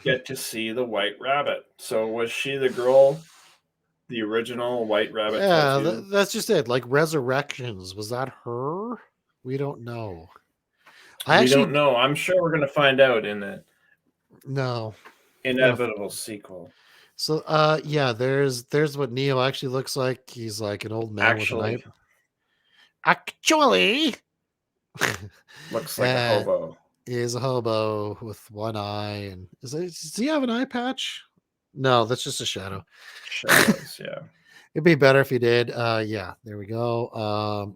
Get to see the White Rabbit. So was she the girl, the original White Rabbit? Yeah, that's just it. Like Resurrections. Was that her? We don't know. We don't know. I'm sure we're going to find out in the inevitable sequel. So, yeah, there's what Neo actually looks like. He's like an old man with a knife. Actually, looks like a hobo. He is a hobo with one eye, and does he have an eye patch? No, that's just a shadow. Shadows, yeah. It'd be better if he did. Yeah, there we go.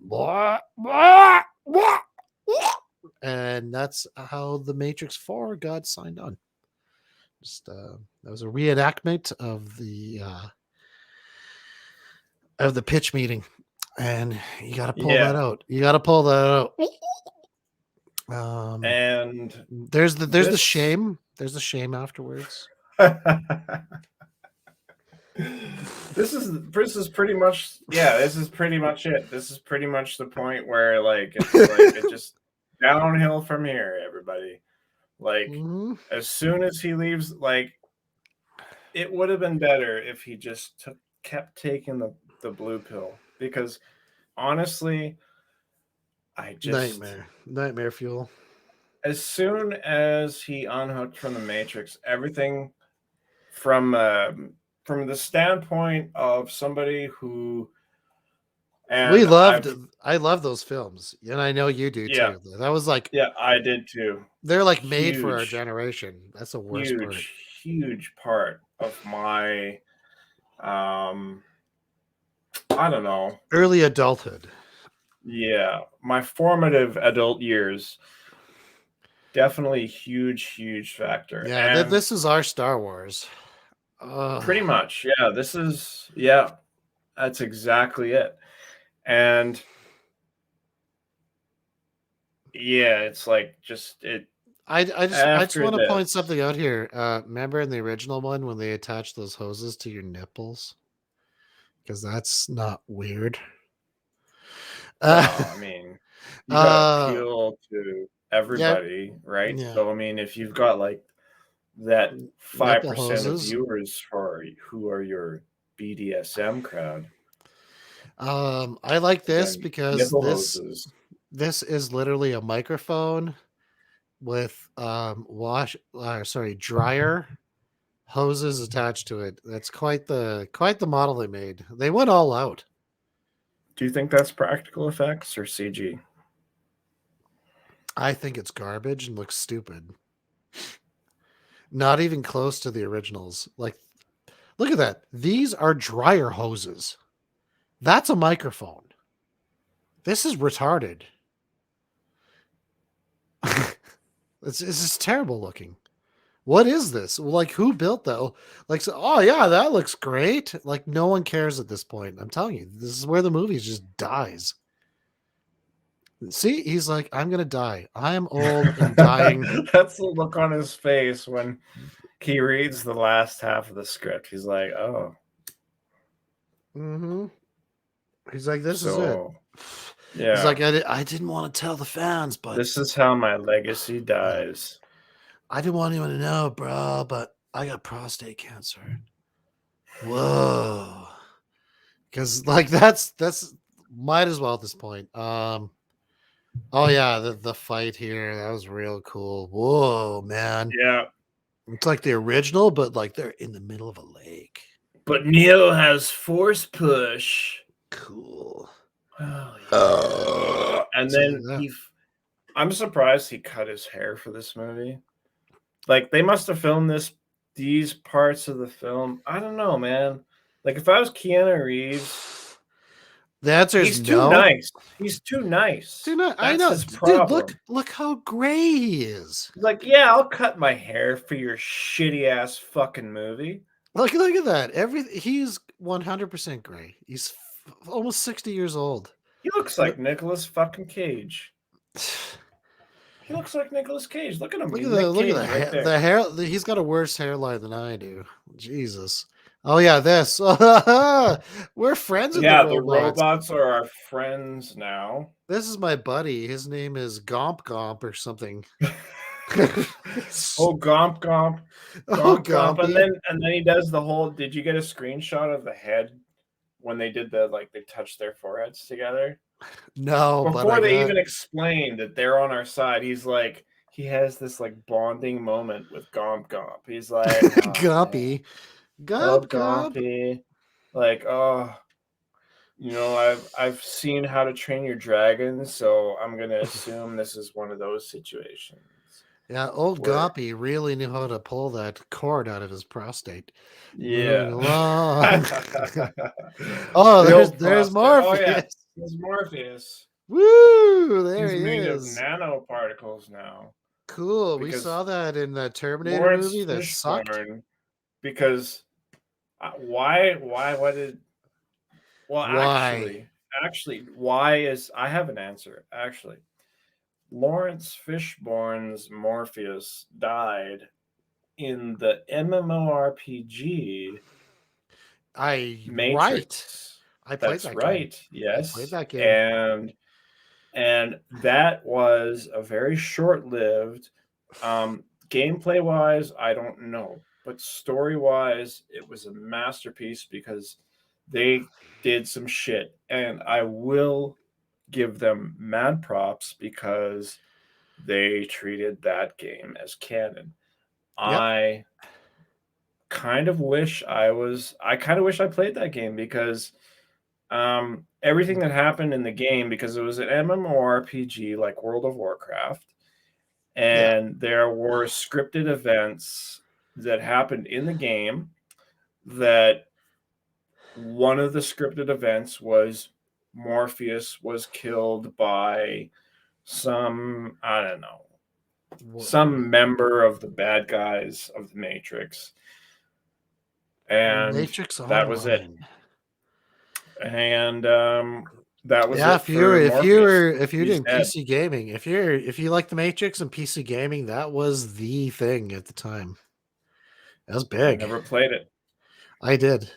And that's how the Matrix 4 got signed on. Just that was a reenactment of the pitch meeting, and you got to pull that out. You got to pull that out. And there's the shame. There's the shame afterwards. This is pretty much this is pretty much it. This is pretty much the point where it just downhill from here, everybody. As soon as he leaves, it would have been better if he just kept taking the blue pill, because honestly, I just nightmare fuel. As soon as he unhooked from the Matrix, everything from the standpoint of somebody who I love those films, and I know you do too. That was I did too. They're made for our generation. That's the worst part. Huge part of my I don't know, early adulthood. Yeah, my formative adult years. definitely huge factor. Yeah, And this is our Star Wars. pretty much, yeah, that's exactly it. And yeah, it's like I just after want to point this. something out here. Remember in the original one when they attach those hoses to your nipples? Because that's not weird. Well, I mean, you got to uh, appeal to yeah, everybody, right? yeah, So, I mean, if you've got like that nipple 5% of hoses. viewers who are your BDSM crowd, I like this then because nipple this hoses. this is literally a microphone with dryer hoses attached to it. That's quite the model they made. They went all out. Do you think that's practical effects or CG? I think it's garbage and looks stupid. Not even close to the originals. Like, look at that. These are dryer hoses. That's a microphone. This is retarded. This is terrible looking. What is this? Like, who built that? Like, so, oh yeah, that looks great. Like, no one cares at this point. I'm telling you, this is where the movie just dies. See, he's like, I'm gonna die. I am old and dying. That's the look on his face when he reads the last half of the script. He's like, "Oh, Mm-hmm. He's like, this is it. so He's like, yeah, I didn't want to tell the fans, but this is how my legacy yeah, dies." I didn't want anyone to know, bro, but I got prostate cancer. Whoa. Because like that's might as well at this point. Oh yeah, the fight here, that was real cool. Whoa, man. Yeah, It's like the original, but like they're in the middle of a lake. but Neo has force push. Cool. Oh yeah. And So then that I'm surprised he cut his hair for this movie. Like they must have filmed these parts of the film. I don't know, man. Like if I was Keanu Reeves, the answer is he's too no. nice. He's too nice. Dude, I That's know. his Dude, problem. look how gray he is. He's like, yeah, I'll cut my hair for your shitty ass fucking movie. Look at that. He's 100% gray. He's almost 60 years old. He looks like Nicolas fucking Cage. He looks like Nicolas Cage. Look at him. He's Nick Look at Cage right there. the hair. He's got a worse hairline than I do. Jesus. Oh yeah, this. We're friends with the Yeah, the robots. robots are our friends now. This is my buddy. His name is Gomp or something. Oh, Gomp Gomp. Oh, Gomp Gomp. Gompy. And then he does the whole, did you get a screenshot of the head when they did they touched their foreheads together? No, but I Before they got even explain that they're on our side, he has this like bonding moment with Gomp Gomp. He's like, oh, man, Gompy. I love Gomp. Gompy. Like, oh, I've seen How to Train Your Dragon, so I'm gonna assume this is one of those situations. Yeah, old Where Gompy really knew how to pull that cord out of his prostate. Moving yeah. along. Oh, The old there's prostate. Oh yeah, Morpheus. he's Morpheus. Woo! There He's he made of is. nanoparticles now Cool. We because saw that in the Terminator Lawrence movie that sucked. Fishburne. Because why did well Why? actually why is I have an answer actually. Lawrence Fishburne's Morpheus died in the MMORPG Right. Matrix. I played That's that game. right. I played Yes. that game. And that was a very short-lived gameplay wise, I don't know, but story wise, it was a masterpiece because they did some shit, and I will give them mad props because they treated that game as canon. Yep. I kind of wish I played that game because everything that happened in the game, because it was an MMORPG like World of Warcraft, Yeah. and there were scripted events that happened in the game. That one of the scripted events was Morpheus was killed by some, I don't know, some member of the bad guys of the Matrix, and Matrix that was it. Online. And that was Yeah, it for Morpheus. if you're He's doing dead. PC gaming, if you like the Matrix and PC gaming, that was the thing at the time. That was I big. never played it. I did.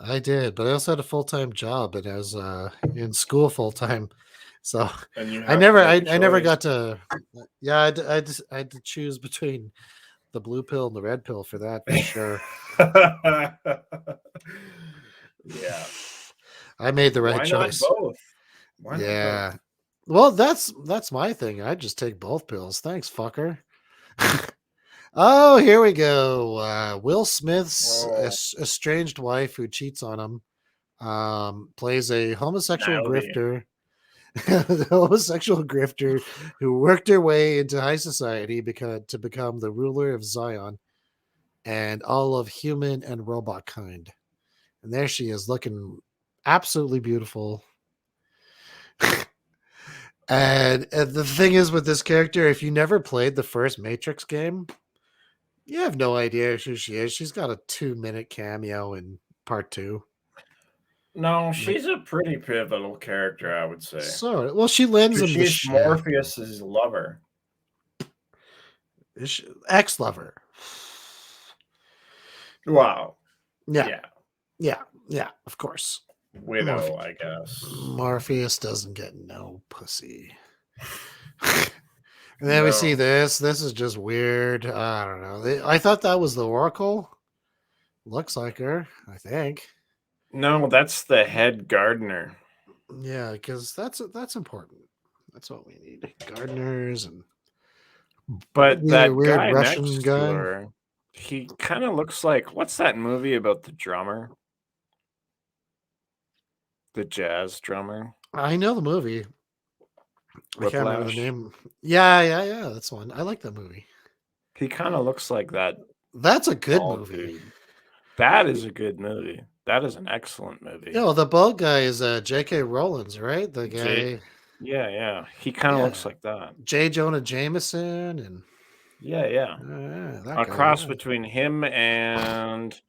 I did, but I also had a full-time job and I was in school full-time. So And you have to make a I never choice. got to yeah, I had to choose between the blue pill and the red pill for that for sure. Yeah. I made the right Why not choice. both? Why not Yeah. both? Well, that's my thing. I just take both pills. Thanks, fucker. Oh, here we go. Will Smith's Oh, estranged wife who cheats on him plays a homosexual Nailed grifter, the homosexual grifter who worked her way into high society to become the ruler of Zion and all of human and robot kind. And there she is, looking absolutely beautiful. And the thing is with this character, if you never played the first Matrix game, you have no idea who she is. She's got a 2-minute cameo in part 2. No, Like, she's a pretty pivotal character, I would say. so well, she lends him the She's shit. Morpheus's lover. Ex-lover. Wow. Yeah, of course. Widow, I guess. Morpheus doesn't get no pussy. And then we see No. this. This is just weird. I don't know. I thought that was the Oracle. Looks like her, I think. No, that's the head gardener. Yeah, because that's important. That's what we need. Gardeners and But that weird guy Russian next to guy. her, he kind of looks like, what's that movie about the drummer? The jazz drummer? I know the movie. I can't remember the Whiplash. name. Yeah. That's one. I like that movie. He kind of looks like that That's a good bald movie. dude. That is a good movie. That is an excellent movie. Yo, the bald guy is J.K. Rowlands, right? The guy. Yeah. He kind of looks like that. J. Jonah Jameson and Yeah. that A guy. cross between him and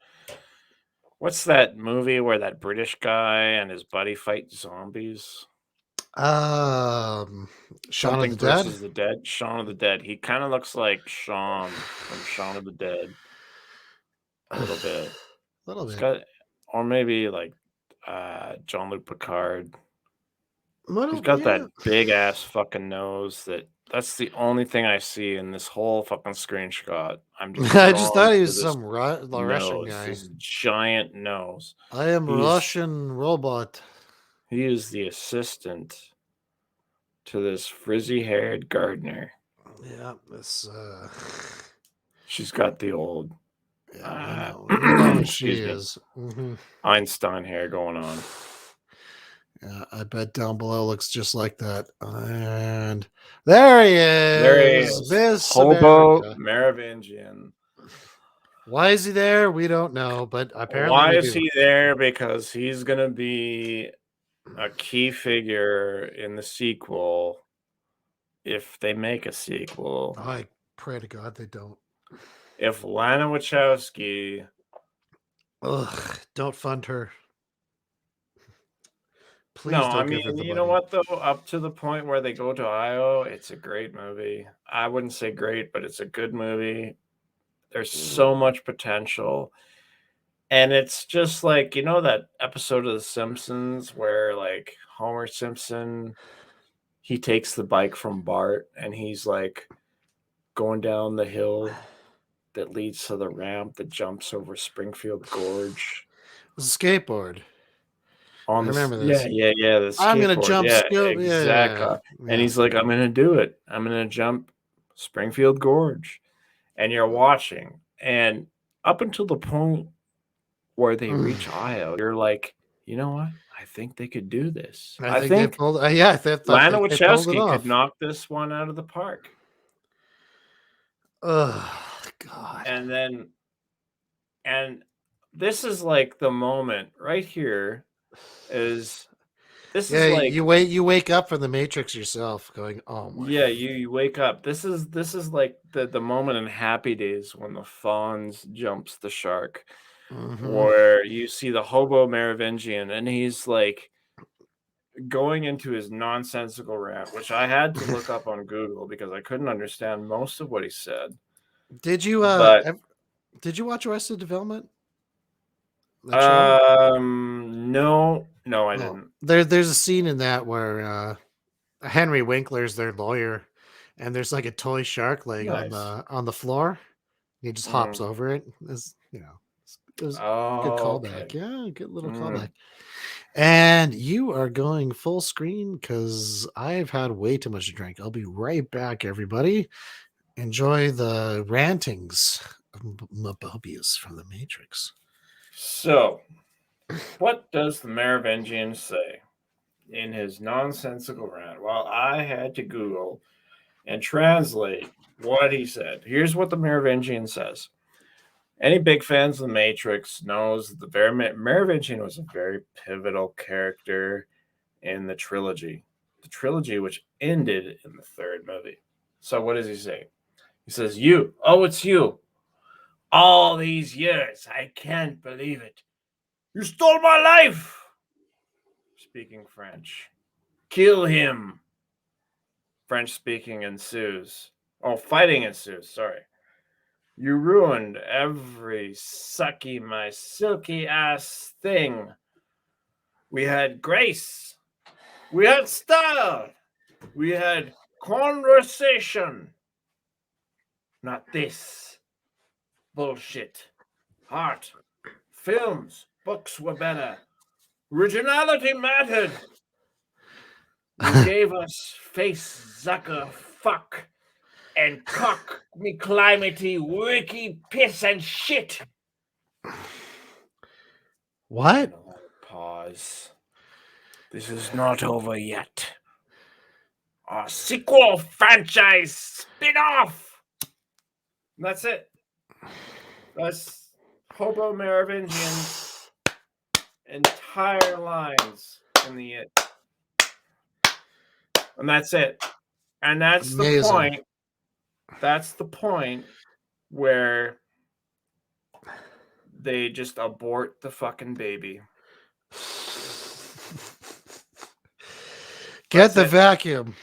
what's that movie where that British guy and his buddy fight zombies? Shaun of Something the Dead. versus the Dead. Shaun of the Dead. He kind of looks like Shaun from Shaun of the Dead a little bit. A little He's bit. got, or maybe like Jean-Luc Picard. He's got that big ass fucking nose. That's the only thing I see in this whole fucking screenshot. I'm just I just drawn thought he to was this some Russian nose, guy. this giant nose. I am Russian robot. He is the assistant to this frizzy-haired gardener. Yeah, this. She's got the old. Yeah, we know what she is. Mm-hmm. Einstein hair going on. Yeah, I bet down below looks just like that. And there he is. There he is. Miss Hobo America. Merovingian. Why is he there? We don't know, but apparently Why is he there? Because he's going to be a key figure in the sequel if they make a sequel. I pray to God they don't. If Lana Wachowski... Ugh, don't fund her. Please No, don't I give mean, her the you money. know what, though? Up to the point where they go to Io, it's a great movie. I wouldn't say great, but it's a good movie. There's so much potential. And it's just like, you know, that episode of The Simpsons where, like, Homer Simpson, he takes the bike from Bart and he's, like, going down the hill that leads to the ramp that jumps over Springfield Gorge. The skateboard. I remember this. Yeah. The I'm gonna skateboard. jump. Yeah, Exactly. exactly. And he's like, I'm gonna do it. I'm gonna jump Springfield Gorge. And you're watching. And up until the point where they reach Io, you're like, you know what? I think they could do this. I think they pulled. I thought Lana they pulled it Wachowski off. could knock this one out of the park. Oh God! And this is like the moment right here is This is Yeah, like, you wake up from the Matrix yourself, going, "Oh my." yeah, you wake up. This is like the moment in Happy Days when the Fonz jumps the shark, Mm-hmm. where you see the hobo Merovingian, and he's like going into his nonsensical rant, which I had to look up on Google because I couldn't understand most of what he said. Did you But did you watch Arrested Development? That show? no, I Oh, didn't. there's a scene in that where Henry Winkler's their lawyer, and there's like a toy shark laying Nice. on the floor. He just hops Mm. over it. It was a good Oh, callback. okay. Yeah, good little Mm. callback. And you are going full screen because I've had way too much to drink. I'll be right back, everybody. Enjoy the rantings of Mobius from the Matrix. So, what does the Merovingian say in his nonsensical rant? Well, I had to Google and translate what he said. Here's what the Merovingian says. Any big fans of the Matrix knows that the Merovingian was a very pivotal character in the trilogy which ended in the third movie. So what does he say? He says, "You, oh, it's you. All these years, I can't believe it. You stole my life." Speaking French. "Kill him." French speaking ensues. Oh, fighting ensues. Sorry. "You ruined every sucky my silky ass thing. We had grace. We had style. We had conversation. Not this bullshit. Art, films, books were better. Originality mattered. You gave us face zucker fuck and cock me climatey wiki piss and shit." What? And a long pause. "This is not over yet. Our sequel franchise spin-off." And that's it. That's Hobo Merovingian's entire lines in the it. And that's it. And that's the Amazing. point. That's the point where they just abort the fucking baby. Get That's the it. vacuum.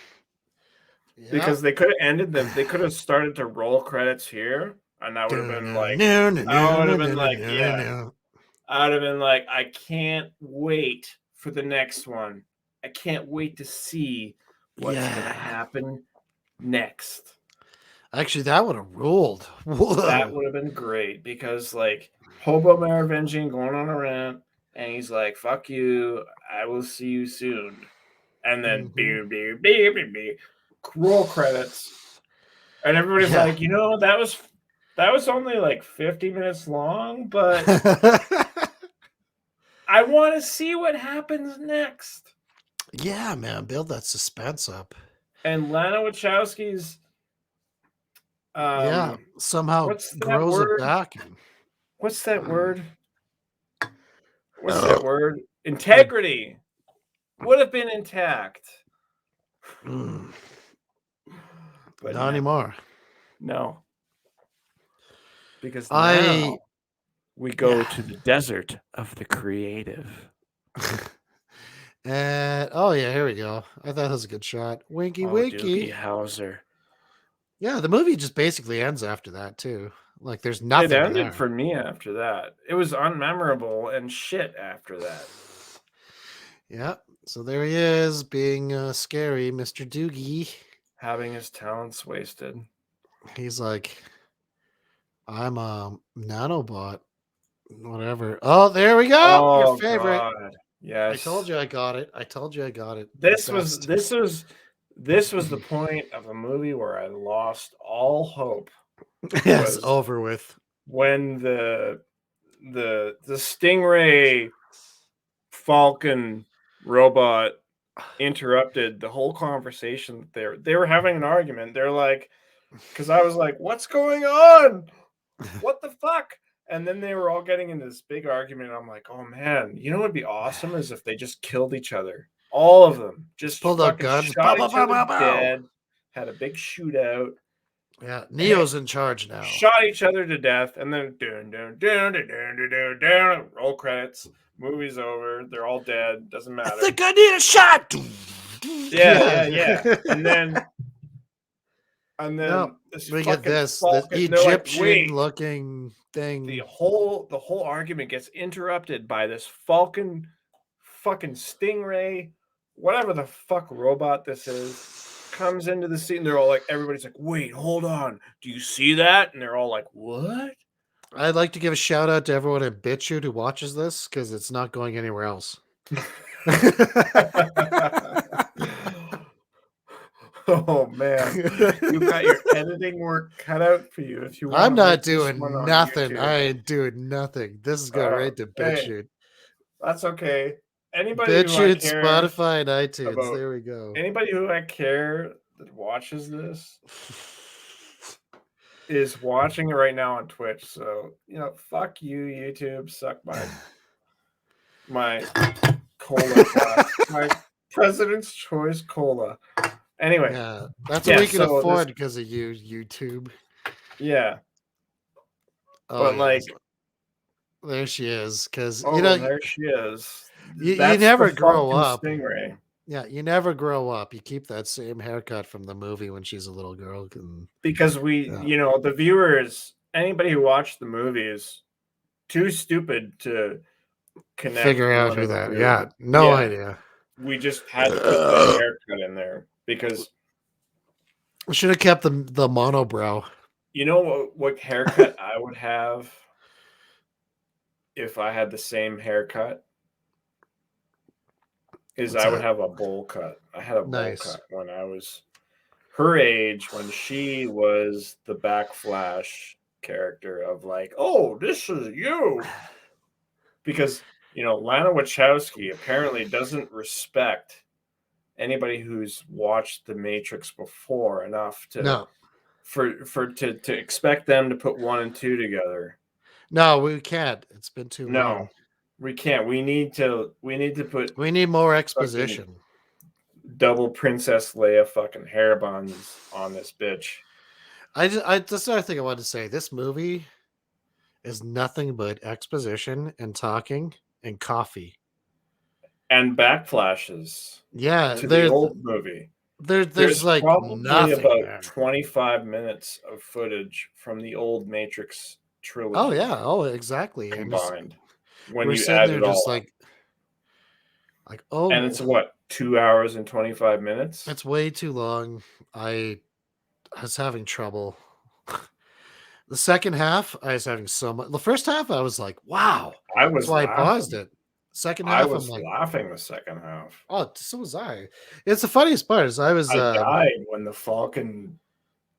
Yeah. Because they could have ended them. They could have started to roll credits here, and I would have been like, yeah. I would have been like, I can't wait for the next one. I can't wait to see what's going to happen next. Actually, that would have ruled. That Whoa. would have been great because, like, Hobo Merovingian going on a rant, and he's like, "Fuck you, I will see you soon." And then, Mhm. roll credits. And everybody's Yeah. like, that was only like 50 minutes long, but I want to see what happens next. Yeah, man, build that suspense up. And Lana Wachowski's Yeah, somehow what's that grows it word? back. What's that word? What's Oh, that word? Integrity would have been intact. mm, But not no. anymore. No. Because I now we go yeah. to the desert of the creative. And oh yeah, here we go. I thought that was a good shot. Winky Oh, Doogie winky. Howser. Yeah, the movie just basically ends after that too. Like there's It nothing ended there. for me after that. It was unmemorable and shit after that. Yeah. So there he is, being scary, Mr. Doogie. Having his talents wasted. He's like, I'm a nanobot. Whatever. Oh, there we go. Your Oh favorite. God. I told Yes. you I got it. I told you I got it. The This was best. this was this was the point of a movie where I lost all hope It's was over with. when the Stingray Falcon robot interrupted the whole conversation. They were having an argument. They're like, because I was like, "What's going on? What the fuck?" And then they were all getting into this big argument. And I'm like, "Oh man, you know what would be awesome is if they just killed each other." All of them just pulled out fucking guns. Pow, shot pow, each pow, other pow, pow. dead. Had a big shootout. Yeah, Neo's in charge now. Shot each other to death, and then roll credits. Movie's over. They're all dead. Doesn't matter. I think I need a shot. Yeah. And then no, this we get this Falcon, Egyptian-looking thing. The whole argument gets interrupted by this Falcon, fucking Stingray, whatever the fuck robot this is. Comes into the scene. They're all like, everybody's like, wait, hold on. Do you see that? And they're all like, what? I'd like to give a shout out to everyone at BitChute who watches this because it's not going anywhere else. Oh man, you got your editing work cut out for you. If you want, I'm not doing nothing. I ain't doing nothing. This is going right to BitChute. Hey, that's okay. Anybody BitChute, Spotify, and iTunes. about, there we go. Anybody who I care that watches this is watching it right now on Twitch. So fuck you, YouTube. Suck my cola glass, my President's Choice cola. Anyway, yeah, that's what we can afford because of you, YouTube. Yeah, but there she is. Because there she is. You never grow up. Stingray. Yeah, you never grow up. You keep that same haircut from the movie when she's a little girl. Because the viewers, anybody who watched the movie is too stupid to figure out who that. Yeah, no idea. We just had to put the haircut in there because we should have kept the monobrow. You know what haircut I would have if I had the same haircut? I would have a bowl cut. I had a bowl cut when I was her age, when she was the Backflash character of like, oh, this is you. Because, Lana Wachowski apparently doesn't respect anybody who's watched The Matrix before enough to to expect them to put 1 and 2 together. No, we can't. It's been too long. We can't. We need to put. We need more exposition. Double Princess Leia fucking hair buns on this bitch. That's another thing I wanted to say. This movie is nothing but exposition and talking and coffee and backflashes. Yeah, to the old movie. There's like probably nothing about there. 25 minutes of footage from the old Matrix trilogy. Oh yeah. Oh, exactly. Combined. When you add it all, just like and it's what, 2 hours and 25 minutes? It's way too long. I was having trouble. The second half, I was having so much. The first half, I was like, "Wow!" That's why I paused it. Second half, I was laughing the second half. Oh, so was I. It's the funniest part. Is I died when the Falcon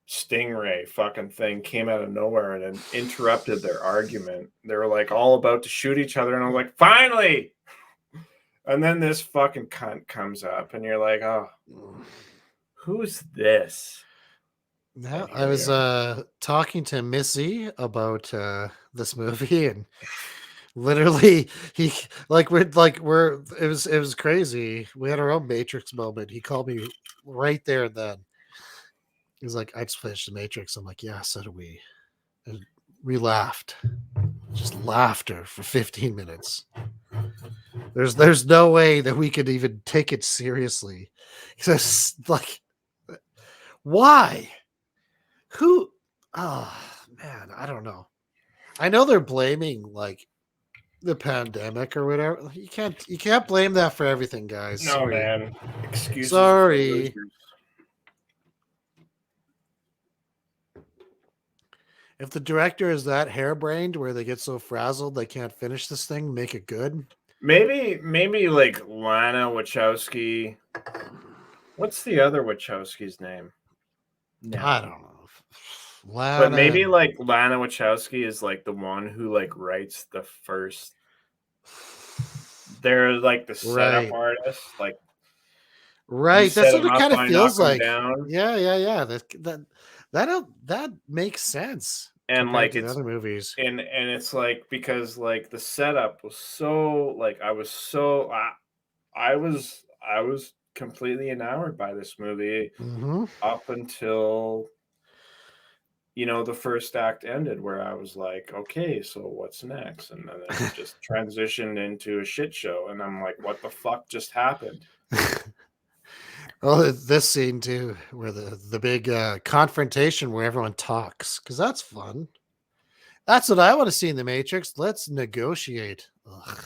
Stingray fucking thing came out of nowhere and then interrupted their argument. They were like all about to shoot each other, and I'm like, finally! And then this fucking cunt comes up, and you're like, oh, who's this? No, I was talking to Missy about this movie, and literally it was crazy. We had our own Matrix moment. He called me right there and then. He's like, I just finished the Matrix. I'm like, yeah, so do we. And we laughed. Just laughter for 15 minutes. There's no way that we could even take it seriously. Because like, why? Who? Oh man, I don't know. I know they're blaming like the pandemic or whatever. You can't blame that for everything, guys. No, man. Excuses. Sorry. If the director is that harebrained where they get so frazzled they can't finish this thing, make it good. Maybe like Lana Wachowski. What's the other Wachowski's name? No. I don't know. Lana. But maybe like Lana Wachowski is like the one who like writes the first. They're like the setup artist, like. Right, that's what it kind of feels like. Yeah. That makes sense. And like it's other movies, and it's like because like the setup was so like I was I was completely enamored by this movie Mm-hmm. up until the first act ended, where I was like, okay, so what's next? And then it just transitioned into a shit show, and I'm like, what the fuck just happened? Well, this scene too, where the big confrontation where everyone talks, because that's fun. That's what I want to see in the Matrix. Let's negotiate. Ugh.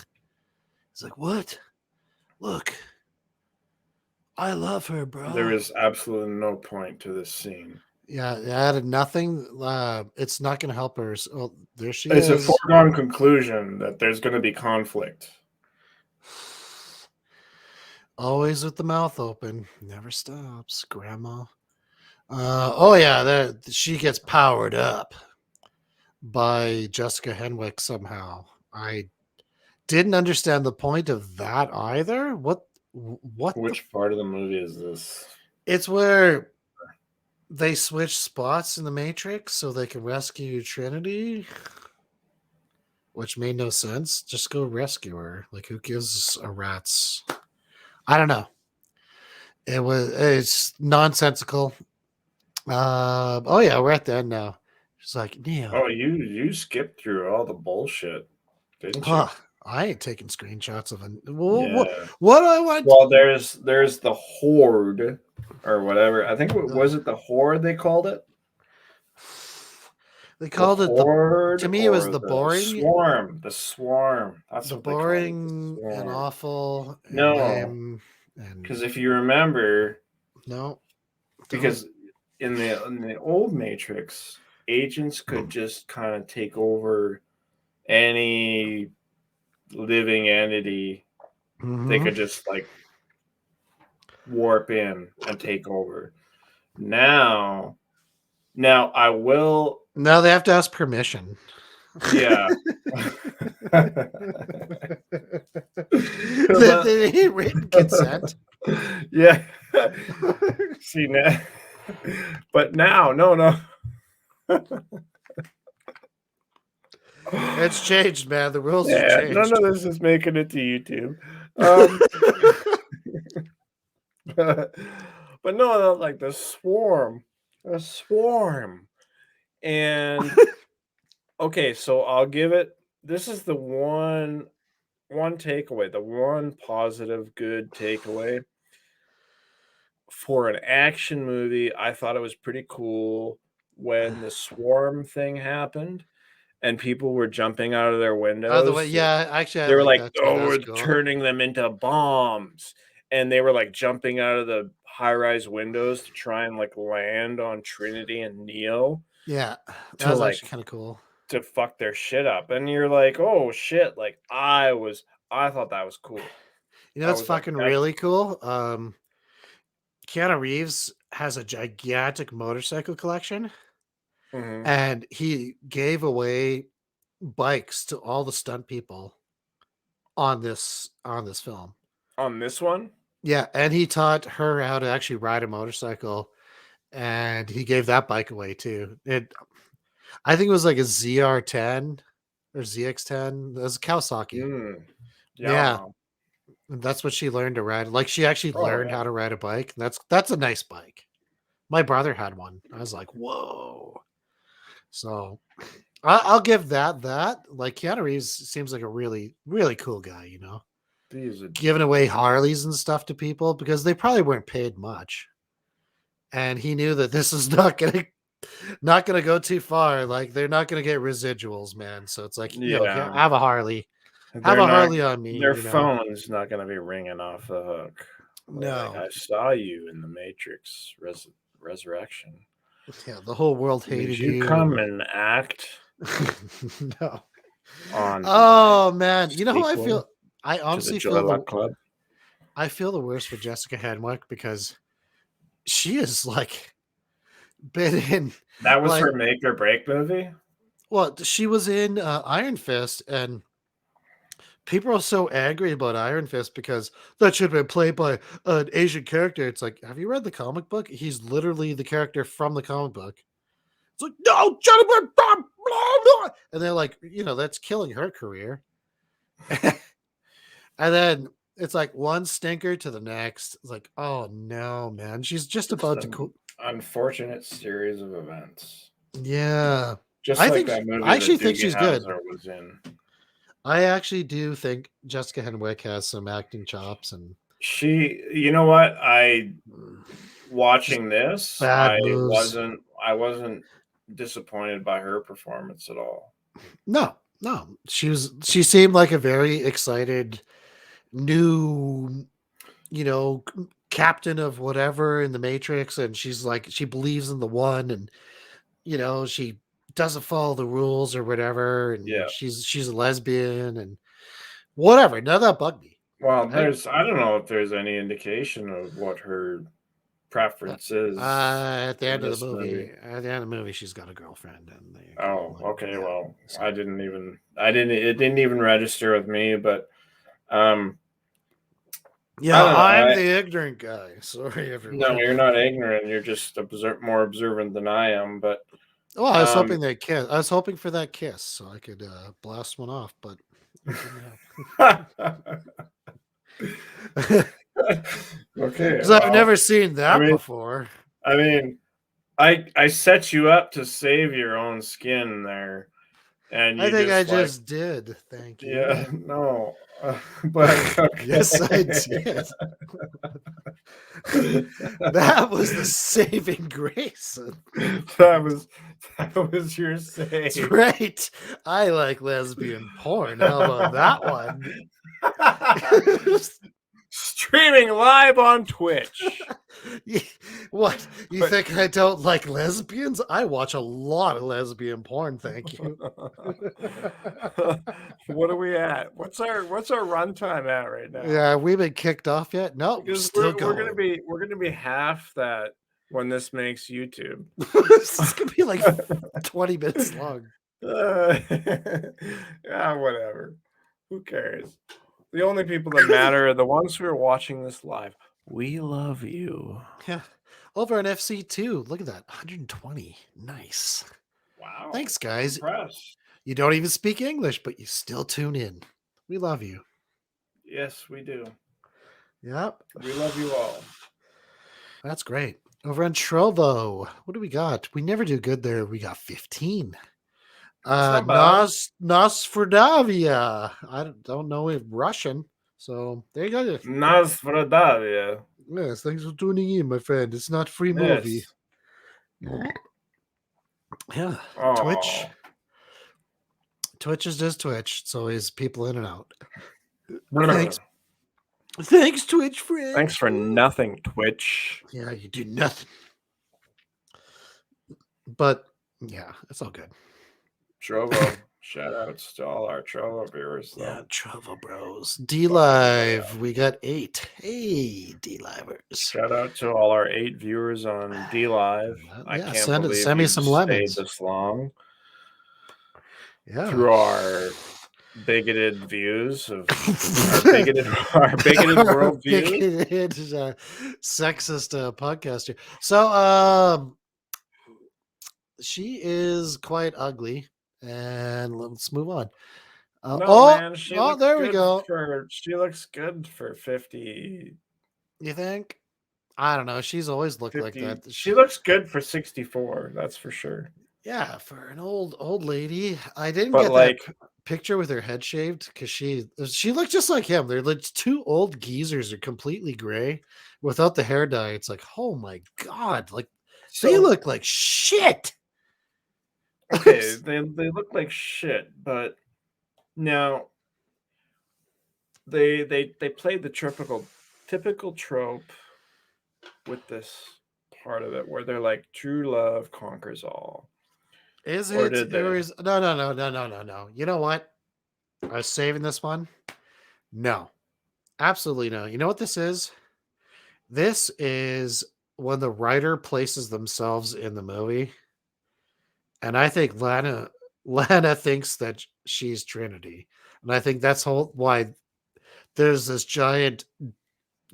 It's like, what? Look, I love her, There bro. is absolutely no point to this scene. Yeah, it added nothing. It's not going to help her. So, there she It's a is. foregone conclusion that there's going to be conflict. Always with the mouth open. Never stops, Grandma. Oh, yeah, she gets powered up by Jessica Henwick somehow. I didn't understand the point of that either. What the? Which part of the movie is this? It's where they switch spots in the Matrix so they can rescue Trinity, which made no sense. Just go rescue her. Like, who gives a rat's? I don't know. It's nonsensical. Oh yeah, we're at the end now. She's like, Neo. Oh, you skipped through all the bullshit, didn't you? Huh, I ain't taking screenshots of it. Yeah. What do I want? Well, there's the horde or whatever. I think was it the horde they called it? They The called it horde to me it was or the the boring, swarm? The swarm. That's the what they called it. The boring and swarm. awful and No, lame and because if you remember, no, because in the old Matrix, agents could just kind of take over any living entity. They could just like warp in and take over. Now I will. Now they have to ask permission. Yeah. they need written consent. Yeah. See now, but now, no. It's changed, man. The rules have Yeah, changed. none of this is making it to YouTube. But no, like the swarm, and okay, so I'll give it. This is the one takeaway, the one positive, good takeaway for an action movie. I thought it was pretty cool when the swarm thing happened and people were jumping out of their By the way, windows. yeah, actually, I They were like like, that too. That "Oh, was it's cool. turning them into bombs," and they were like jumping out of the high-rise windows to try and like land on Trinity and Neo Yeah, that to was like actually kind of cool. to fuck their shit up. And you're like, "Oh shit!" Like I thought that was cool. You know, I it's was like, fucking "That's." really cool. Keanu Reeves has a gigantic motorcycle collection, Mhm. and he gave away bikes to all the stunt people on this film. On this one? Yeah, and he taught her how to actually ride a motorcycle, and he gave that bike away too. I think it was like a ZR10 or ZX10. It was Kawasaki. Mm. Yeah, Yamaha. that's what she learned to ride. Like she actually Oh, learned yeah. how to ride a bike. That's a nice bike. My brother had one. I was like, whoa. So I'll give that. Like Keanu Reeves seems like a really, really cool guy, you know, These are giving away Harleys and stuff to people because they probably weren't paid much. And he knew that this is not gonna go too far. Like they're not gonna get residuals, man. So it's like, yeah. have a Harley. Have They're a not Harley on me, their you know. phone's not gonna be ringing off the hook. Like, No. "I saw you in the Matrix Resurrection. Yeah, the whole world Did hated you you come and and act no. on my Oh man. You know how sequel I to the honestly Joy feel Luck Club?" the worst for Jessica Henwick because she is like been in That was like her make or break movie? well, she was in Iron Fist and people are so angry about Iron Fist because that should have been played by an Asian character. It's like, have you read the comic book? He's literally the character from the comic book. It's like, no, Jennifer, blah, blah, blah. And they're like, that's killing her career. And then it's like one stinker to the next. It's like, oh no, man, she's just Just about to. an unfortunate series of events. Yeah, Just I like think that movie I that actually think Doogie she's good. Howser was in. I actually do think Jessica Henwick has some acting chops, and You know what? just Watching this, bad moves. I wasn't disappointed by her performance at all. No, no, she seemed like a very excited new, captain of whatever in the Matrix, and she's like she believes in the one, and she doesn't follow the rules or whatever, and Yeah. she's a lesbian and whatever. None of that bugged me. Well, I I don't know if there's any indication of what her preference is at the in end of this the movie, movie. she's got a girlfriend, and they Oh, okay. yeah. Well, So it didn't even register with me, but um, I yeah, don't know. I'm the ignorant guy. Sorry, No, everyone. you're not ignorant. You're just more observant than I am. But Well, I was um, hoping they kiss. I was hoping for that kiss so I could blast one off, but it didn't happen. okay. Because I've Well, never seen I that mean, before. I mean, I set you up to save your own skin there, and I you think I just like, just did. Thank you. yeah, no, but Yes, I okay. did. That was the saving grace. that was your That's save. right. I like lesbian porn. How about that one? Streaming live on Twitch. What? You But think I don't like lesbians? I watch a lot of lesbian porn, thank you. what are we at? What's our runtime at right now? Yeah, we've been kicked off yet? No, we're Because still we're going. gonna be half that when this makes YouTube. This is gonna be like 20 minutes long. Yeah, whatever. Who cares? The only people that matter are the ones who are watching this live. We love you. Yeah. Over on FC2. Look at that. 120. Nice. Wow. Thanks, guys. Impressed. You don't even speak English, but you still tune in. We love you. Yes, we do. Yep. We love you all. That's great. Over on Trovo. What do we got? We never do good there. We got 15. That's not bad. Nosfordavia. I don't know if Russian. So there you go. Nosfrodavia. Yes, thanks for tuning in, my friend. It's not free movie. Yes. Yeah. Twitch. Oh. Twitch is just Twitch. It's always people in and out. Thanks. Thanks, Twitch friends. Thanks for nothing, Twitch. Yeah, you do nothing. But yeah, it's all good. Trovo. Shout outs to all our Trovo viewers, though. Yeah, Trovo Bros. D Live. We got 8. Hey, D Livers. Shout out to all our 8 viewers on D Live. I can't believe send me you some stayed lemons. this long. Yeah. Through our bigoted views of our bigoted world view. Bigoted, sexist podcaster. So she is quite ugly, and let's move on. Man, there we go. She looks good for 50. You think? I don't know. She's always looked 50, like that. She looks good for 64. That's for sure. Yeah, for an old lady. I didn't But get like that picture with her head shaved because she looked just like him. They're like 2 old geezers are completely gray without the hair dye. It's like, oh my god, like they look like shit. Okay, they look like shit, but now they played the typical trope with this part of it where they're like true love conquers all. Is or it? did they? No. You know what? I was saving this one. No, absolutely no. You know what this is? This is when the writer places themselves in the movie, and I think Lana thinks that she's Trinity, and I think that's why there's this giant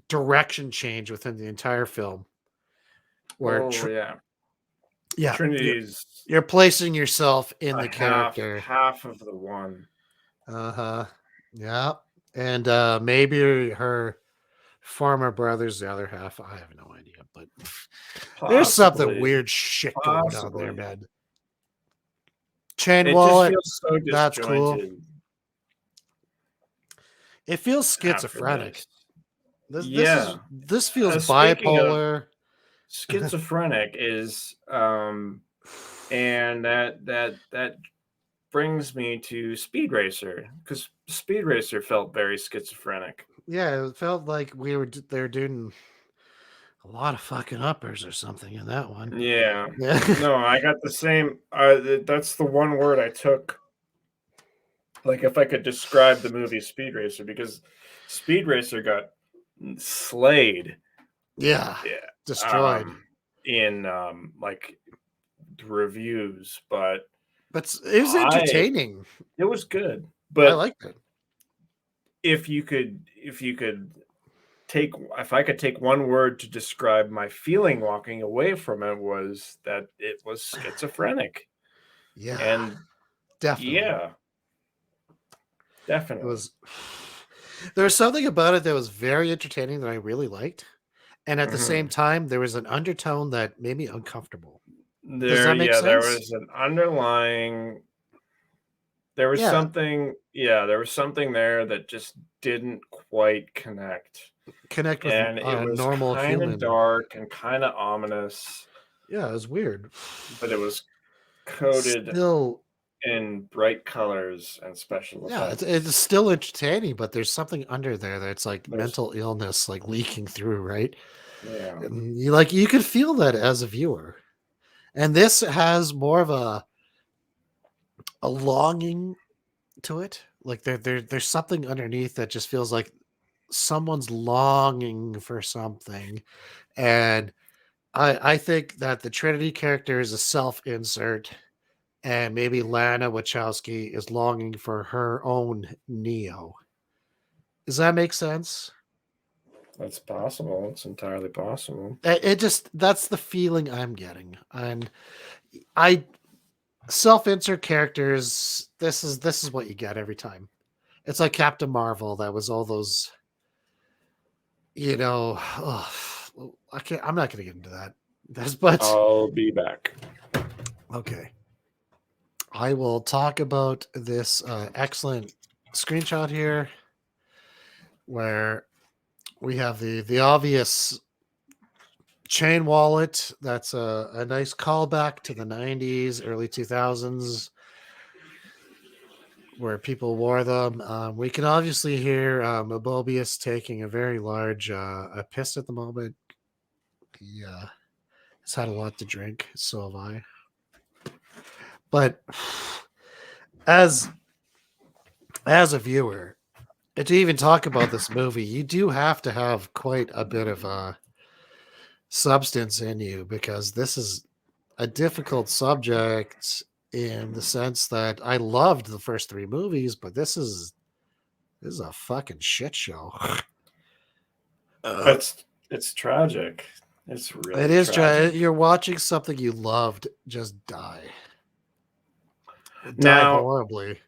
direction change within the entire film. Where yeah, Trinity's you're placing yourself in the character, half of the one. Yeah. And maybe her former brother's the other half. I have no idea, but there's something Possibly, weird shit going on there, possibly. man. Chain It just wallet, feels so that's cool. disjointed It feels after schizophrenic. this. This Yeah. this feels Speaking of bipolar. schizophrenic is and that brings me to Speed Racer, because Speed Racer felt very schizophrenic. Yeah, it felt like they were doing a lot of fucking uppers or something in that one. Yeah. Yeah. No, I got the same. That's the one word I took. Like, if I could describe the movie Speed Racer, because Speed Racer got slayed. Yeah. Yeah. Destroyed. In like reviews, but But it was I entertaining. it was good. I But liked it. if you could take if I could take one word to describe my feeling walking away from it, was that it was schizophrenic. Yeah, And definitely. yeah, It definitely. was there was something about it that was very entertaining that I really liked. And at the same Mhm. time, there was an undertone that made me uncomfortable. Does There that make yeah, there sense? was an underlying there was Yeah, something yeah, there was something there that just didn't quite connect. connect with And it a was normal kinda human. dark and kinda ominous, Yeah, it was weird. but it was coated Still, in bright colors and special yeah, it's, effects. it's still entertaining, but there's something under there that's like There's mental illness, like leaking through, right? yeah. And you could feel that as a viewer. And this has more of a longing to it. Like there's something underneath that just feels like someone's longing for something. And I think that the Trinity character is a self-insert, and maybe Lana Wachowski is longing for her own Neo. Does that make sense? That's possible. It's entirely possible. It just that's the feeling I'm getting. And I self-insert characters, this is what you get every time. It's like Captain Marvel, that was all those, ugh, I'm not gonna get into that. But I'll be back. okay. I will talk about this excellent screenshot here where we have the obvious chain wallet. That's a nice callback to the 90s, early 2000s, where people wore them. We can obviously hear Mobius taking a very large a piss at the moment. He has had a lot to drink, so have I. But as as a viewer, and to even talk about this movie, you do have to have quite a bit of substance in you, because this is a difficult subject in the sense that I loved the first three movies, but this is a fucking shit show. Uh, It's tragic. It's it really is tragic. you're watching something you loved just die Now, horribly.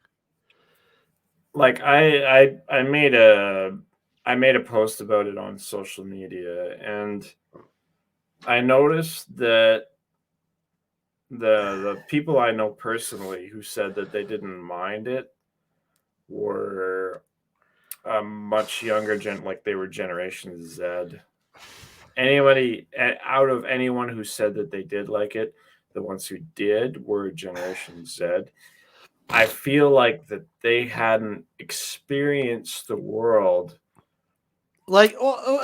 like I made a post about it on social media, and I noticed that the people I know personally who said that they didn't mind it were a much younger like they were Generation Z. Anybody out of anyone who said that they did like it, the ones who did were Generation Z. I feel like that they hadn't experienced the world Like,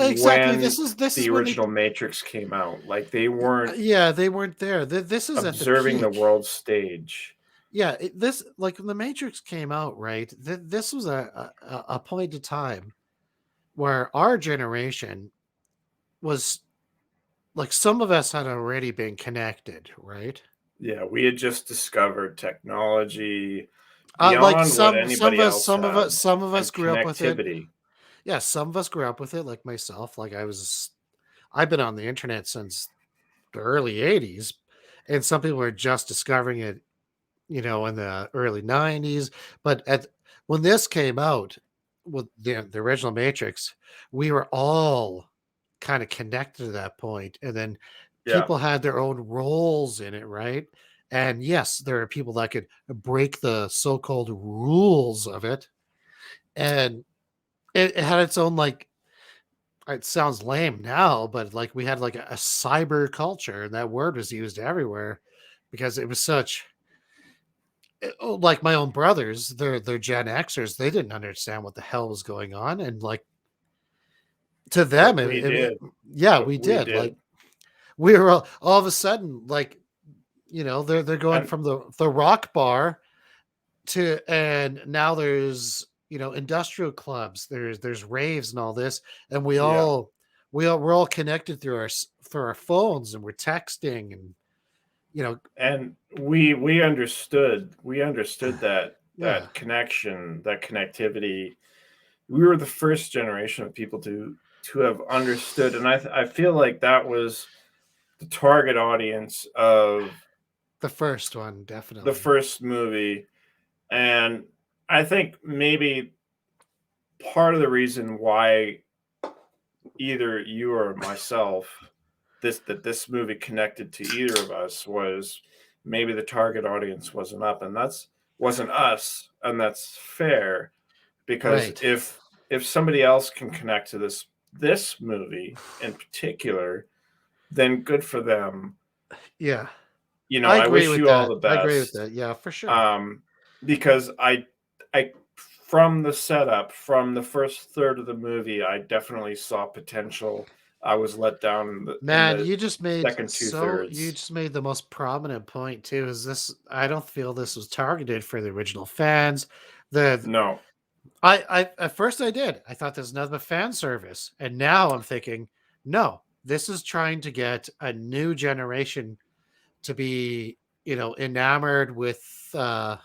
exactly. when This is the when they original Matrix came out. Like, they weren't yeah, they weren't there. This is at the observing the peak. world stage. Yeah, this, like when the Matrix came out, right? This was a point in time where our generation was like, some of us had already been connected, right? Yeah, we had just discovered technology Like beyond what some of anybody us, else had, some of us and grew up with it. connectivity. Yeah, some of us grew up with it, like myself. I've been on the internet since the early '80s, and some people were just discovering it, in the early '90s. But when this came out, with the original Matrix, we were all kind of connected to that point, and then Yeah. people had their own roles in it, right? And yes, there are people that could break the so-called rules of it, and it had its own like. It sounds lame now, but like we had like a cyber culture, and that word was used everywhere because it was such. Like my own brothers, they're Gen Xers. They didn't understand what the hell was going on, and like to them, But we did. yeah, But we we did. Like did. we were all of a sudden like they're going And from the rock bar to, and now there's industrial clubs, there's raves and all this, and yeah. we're all connected through through our phones, and we're texting, and you know And we understood yeah, that connection, that connectivity. We were the first generation of people to have understood, and I feel like that was the target audience of the first one the definitely. first movie. And I think maybe part of the reason why either you or myself this movie connected to either of us was maybe the target audience wasn't us, and that's fair, because Right. if somebody else can connect to this movie in particular, then good for them. Yeah, You know, I I agree wish with you all that. the I agree with best. that. Yeah, for sure. um because I from the setup, from the first third of the movie, I definitely saw potential. I was let down in Man, the second two you thirds. just made the most prominent point too. Is this? I don't feel this was targeted for the original fans. The No. I at first I did. I thought this was another fan service, and now I'm thinking, no, this is trying to get a new generation to be enamored with the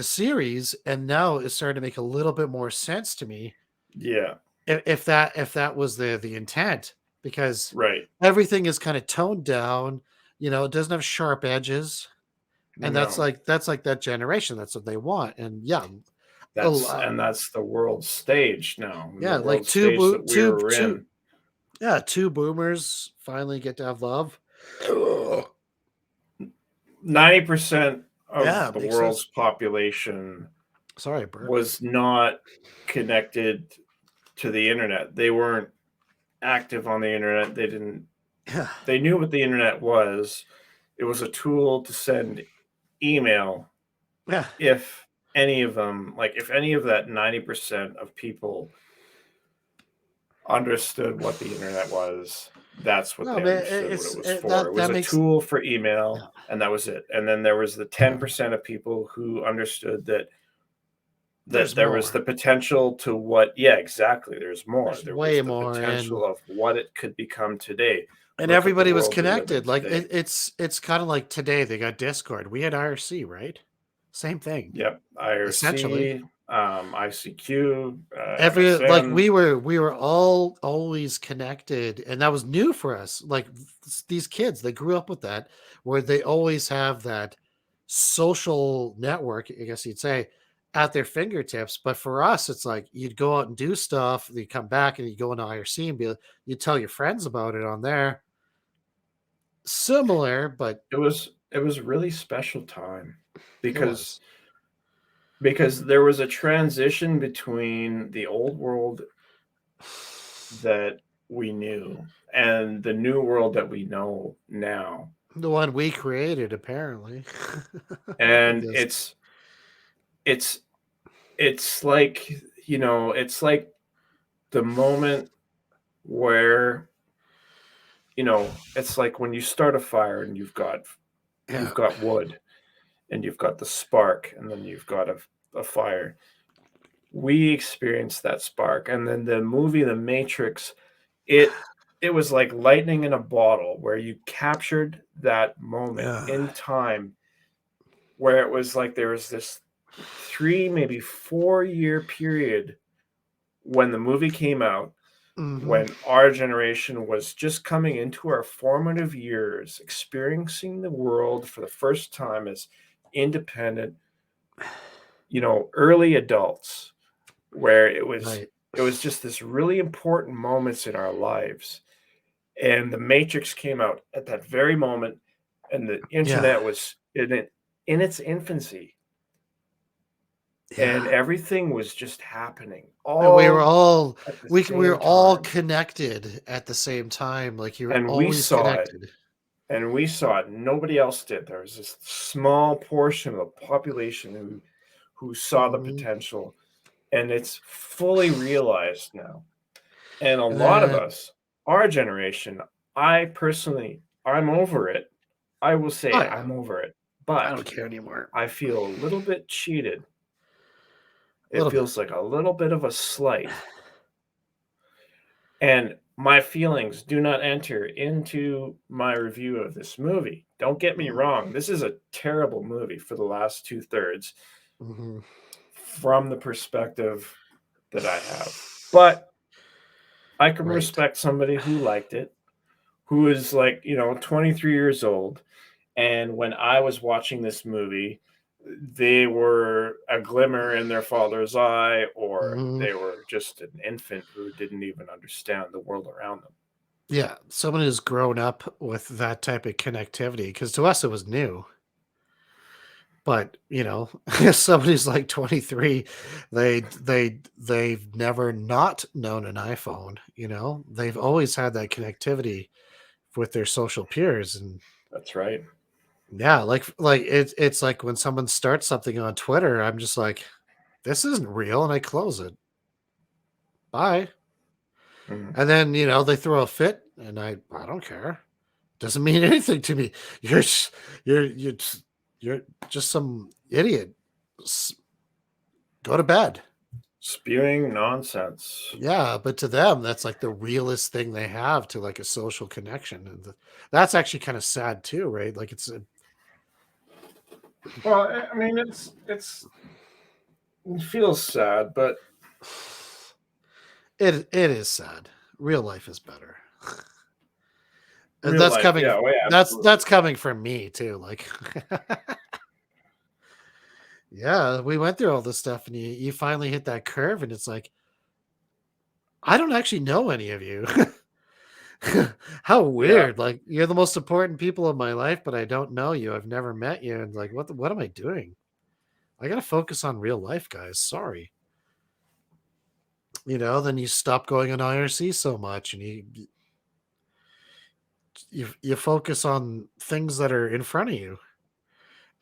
series, and now it's starting to make a little bit more sense to me Yeah. if that was the intent, because Right. everything is kind of toned down. It doesn't have sharp edges, and No. that's like that generation. That's what they want, and yeah, That's the world stage now, and the yeah, like world stage that we were two in. yeah, two boomers finally get to have love. Ugh. 90% Yeah, of the makes sense. world's population Sorry, I burped. was not connected to the internet. They weren't active on the internet. Yeah, They knew what the internet was. It was a tool to send email. yeah. If any of them, like if any of that 90% of people understood what the internet was, that's what No, they man, understood what it was for. that It was that a makes tool for yeah. email, and that was it. And then there was the 10% of people who understood that There's there was the more. potential to what, yeah, exactly. There's more. There's There was way the more, potential of what it could become today. and Look at the everybody was world we live in connected. Like today. it's kind of like today they got Discord. We had IRC, right? Same thing, Yep. essentially. IRC, ICQ, Every like MSN. we were all always connected, and that was new for us. Like these kids, they grew up with that, where they always have that social network, I guess you'd say, at their fingertips. But for us, it's like you'd go out and do stuff, you come back and you go into IRC and you tell your friends about it on there. Similar, but It was a really special time, it because was. there was a transition between the old world that we knew and the new world that we know now. The one we created, apparently. And Because it's it's like, it's like the moment where, it's like when you start a fire and yeah, you've got wood, and you've got the spark, and then you've got a fire. We experienced that spark, and then the movie The Matrix, it it was like lightning in a bottle, where you captured that moment yeah. in time, where it was like there was this 3, maybe 4 year period when the movie came out, Hmm. when our generation was just coming into our formative years, experiencing the world for the first time as independent, early adults. where it was Right. just this really important moments in our lives, and the Matrix came out at that very moment, and the Yeah. internet was in its infancy, and Yeah. everything was just happening And we were all all at the we were same all time, connected at the same time. Like you're and we always saw it. connected. And we saw it. Nobody else did. There was this small portion of the population who saw the Mhm. potential, and it's fully realized now. And a And lot of then us, our generation, I'm over it. I will oh say yeah, I'm over it, I but don't care anymore. I feel a little bit cheated. A It little bit. feels like a little bit of a slight. And my feelings do not enter into my review of this movie. Don't get me wrong. This is a terrible movie for the last two thirds Mm-hmm. from the perspective that I have. But I can Right. respect somebody who liked it, who is like, 23 years old. And when I was watching this movie, they were a glimmer in their father's eye, or Mhm. they were just an infant who didn't even understand the world around them. Yeah, someone who's grown up with that type of connectivity, because to us it was new. But if somebody's like 23, they've never not known an iPhone. They've always had that connectivity with their social peers, and That's right. yeah, like it's like when someone starts something on Twitter, I'm just like, this isn't real, and I close it. Bye. Mhm. And then they throw a fit, and I don't care. Doesn't mean anything to me. You're just, you're just some idiot. S- Go to bed. Spewing nonsense. Yeah, but to them, that's like the realest thing they have to like a social connection, and that's actually kind of sad too, right? Like Well, I mean, it feels sad, but it is sad. Real life is better, and real that's life, coming. yeah, oh, yeah, That's absolutely. coming from me too. Like, yeah, we went through all this stuff, and you finally hit that curve, and it's like I don't actually know any of you. How Yeah, weird! Like you're the most important people in my life, but I don't know you. I've never met you, and like, what am I doing? I gotta focus on real life, guys. Sorry. Then you stop going on IRC so much, and you focus on things that are in front of you.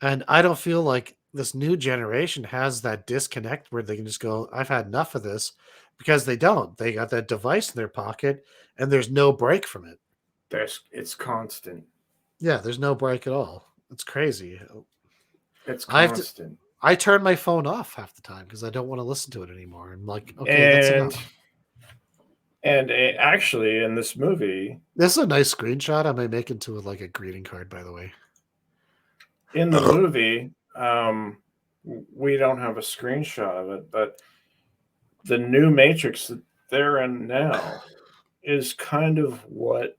And I don't feel like this new generation has that disconnect where they can just go, "I've had enough of this," because they don't. They got that device in their pocket, and there's no break from it. it's constant. Yeah, there's no break at all. It's crazy. It's I have to. constant. I turn my phone off half the time because I don't want to listen to it anymore. I'm like, okay, that's enough. And actually, in this movie, This is a nice screenshot. I may make into like a greeting card, by the way. in the movie, we don't have a screenshot of it, but the new Matrix that they're in now is kind of what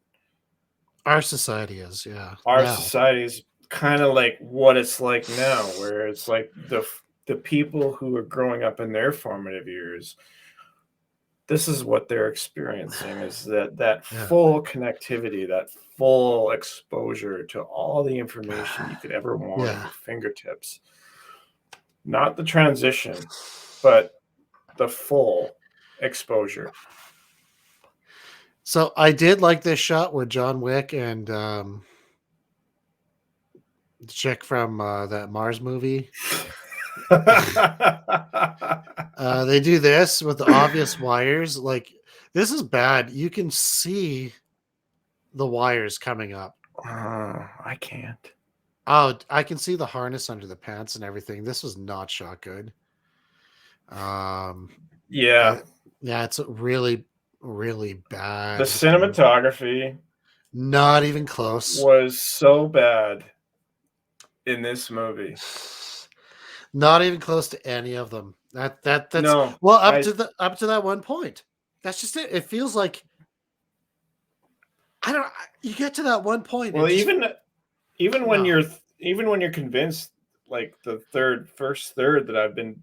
Our society is, yeah. our Now, society is kind of like what it's like now, where it's like the people who are growing up in their formative years, this is what they're experiencing, is that yeah, full connectivity, that full exposure to all the information you could ever want at yeah. your fingertips. Not the transition, but the full exposure. So I did like this shot with John Wick and the chick from that Mars movie. They do this with the obvious wires. Like this is bad. You can see the wires coming up. I can't. Oh, I can see the harness under the pants and everything. This was not shot good. Um, Yeah, I, yeah, it's really, really the bad. cinematography Not even close. was so bad in this movie. Not even close to any of them. That's No, well I up to that one point. That's just it. It feels like I don't. You get to that one point, well it just even when no. you're convinced, like the first third that I've been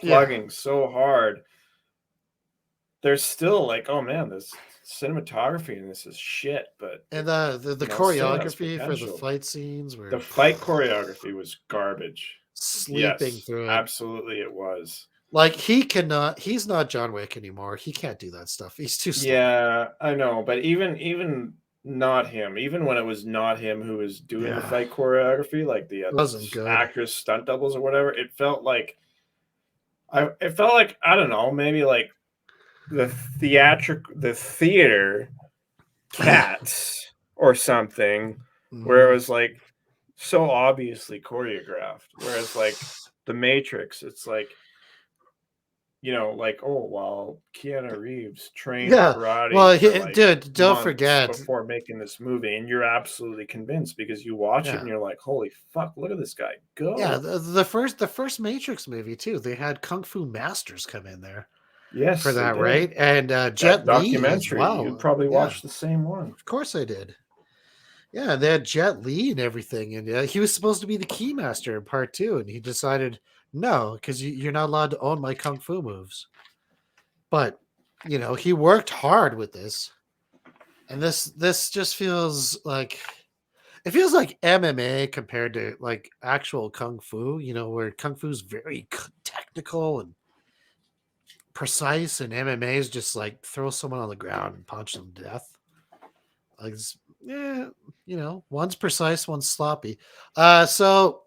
plugging so hard, there's still like, oh man, this cinematography in this is shit. But And the choreography for the fight scenes were the fight choreography was garbage. Sleeping through it. Absolutely, it was. Like he's not John Wick anymore. He can't do that stuff. He's too slow. Yeah, I know, but even not him, even when it was not him who was doing the fight choreography, like the actors, stunt doubles or whatever, it felt like I don't know, maybe like the theater cats or something, where it was like so obviously choreographed. Whereas like the Matrix, it's like, like, oh well, Keanu Reeves trained karate. Well, dude, don't forget before making this movie, and you're absolutely convinced because you watch it and you're like, holy fuck, look at this guy go. Yeah, the first Matrix movie too. They had kung fu masters come in there. Yes, for that, right? And Jet Li documentary. As well. You probably watched the same one. Of course, I did. Yeah, they had Jet Li and everything, and he was supposed to be the key master in part 2, and he decided no, because you're not allowed to own my kung fu moves. But he worked hard with this, and this just feels like MMA compared to like actual kung fu. Where kung fu is very technical and precise, and MMA is just like throw someone on the ground and punch them to death. Like, one's precise, one's sloppy. So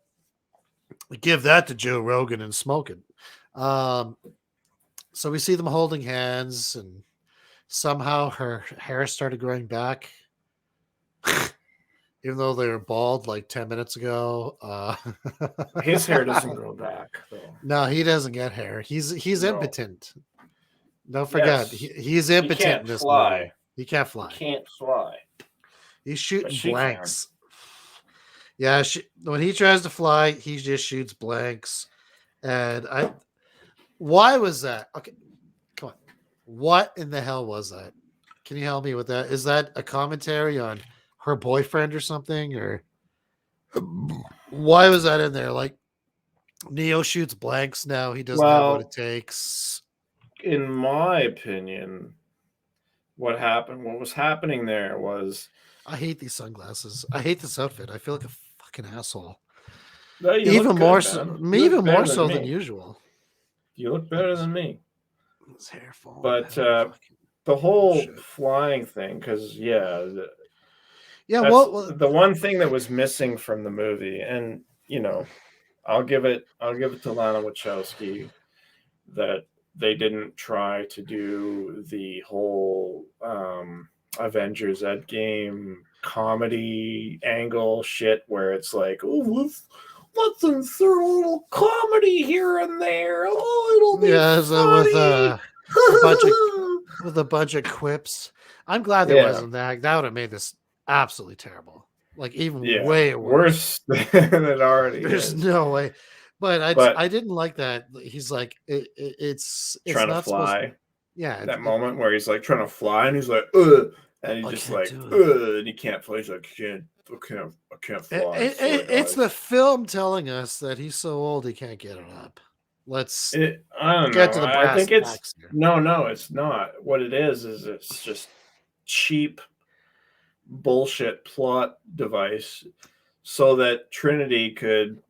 give that to Joe Rogan and smoking. So we see them holding hands, and somehow her hair started growing back, even though they were bald like 10 minutes ago. His hair doesn't grow back, though. No, he doesn't get hair. He's impotent. Don't forget, he's impotent in this movie. He can't fly. He can't fly. He's shooting blanks. Yeah, when he tries to fly, he just shoots blanks. And why was that? Okay, come on. What in the hell was that? Can you help me with that? Is that a commentary on her boyfriend or something? Or why was that in there? Like, Neo shoots blanks now. He doesn't have what it takes. In my opinion, what was happening there was... I hate these sunglasses. I hate this outfit. I feel like a fucking asshole. No, even more so than usual. You look better than me. His hair falling. But the whole flying thing, because the one thing that was missing from the movie, and I'll give it to Lana Wachowski that they didn't try to do the whole Avengers Endgame comedy angle shit where it's like, oh, let's insert a little comedy here and there. Oh, it'll be funny. with a bunch of quips. I'm glad there wasn't that. That would have made this absolutely terrible. Like even way worse than it already There's is. No way. But I didn't like that. He's like, it's trying not to fly. That moment where he's like trying to fly and he's like, ugh. And he's just like, ugh, and he can't fly. He's like, I can't fly. It's the film telling us that he's so old he can't get it up. Let's I don't get know. to the brass I think it's here. No, it's not. What it is it's just cheap bullshit plot device so that Trinity could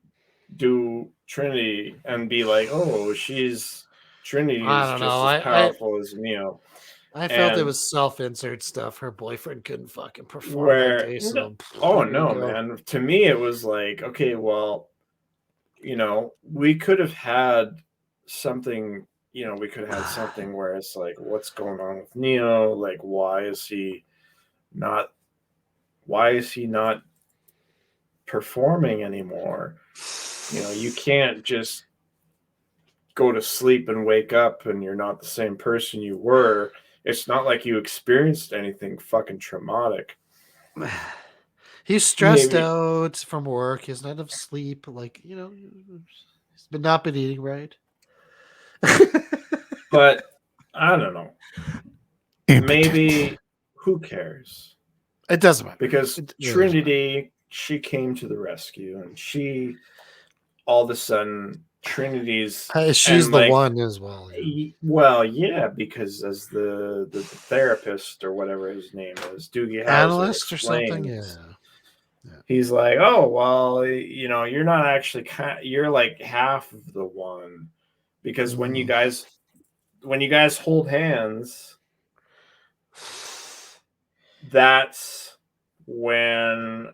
do Trinity and be like, oh, Trinity is just as powerful as Neo. I felt it was self-insert stuff. Her boyfriend couldn't fucking perform that day. So man. To me, it was like, okay, well, we could have had something. We could have had something where it's like, what's going on with Neo? Like, why is he not performing anymore? You can't just go to sleep and wake up and you're not the same person you were. It's not like you experienced anything fucking traumatic. He's stressed out from work. He doesn't have enough sleep. Like, he's not been eating right. But I don't know. Maybe who cares? It doesn't matter. Because Trinity, she came to the rescue and she all of a sudden Trinity's She's and the like one as well. Yeah. well, yeah, because as the therapist or whatever his name is, Doogie Howser Analyst or something. explains, Yeah. he's like, oh well, you're not actually you're like half of the one, because Mm. when you guys hold hands, that's when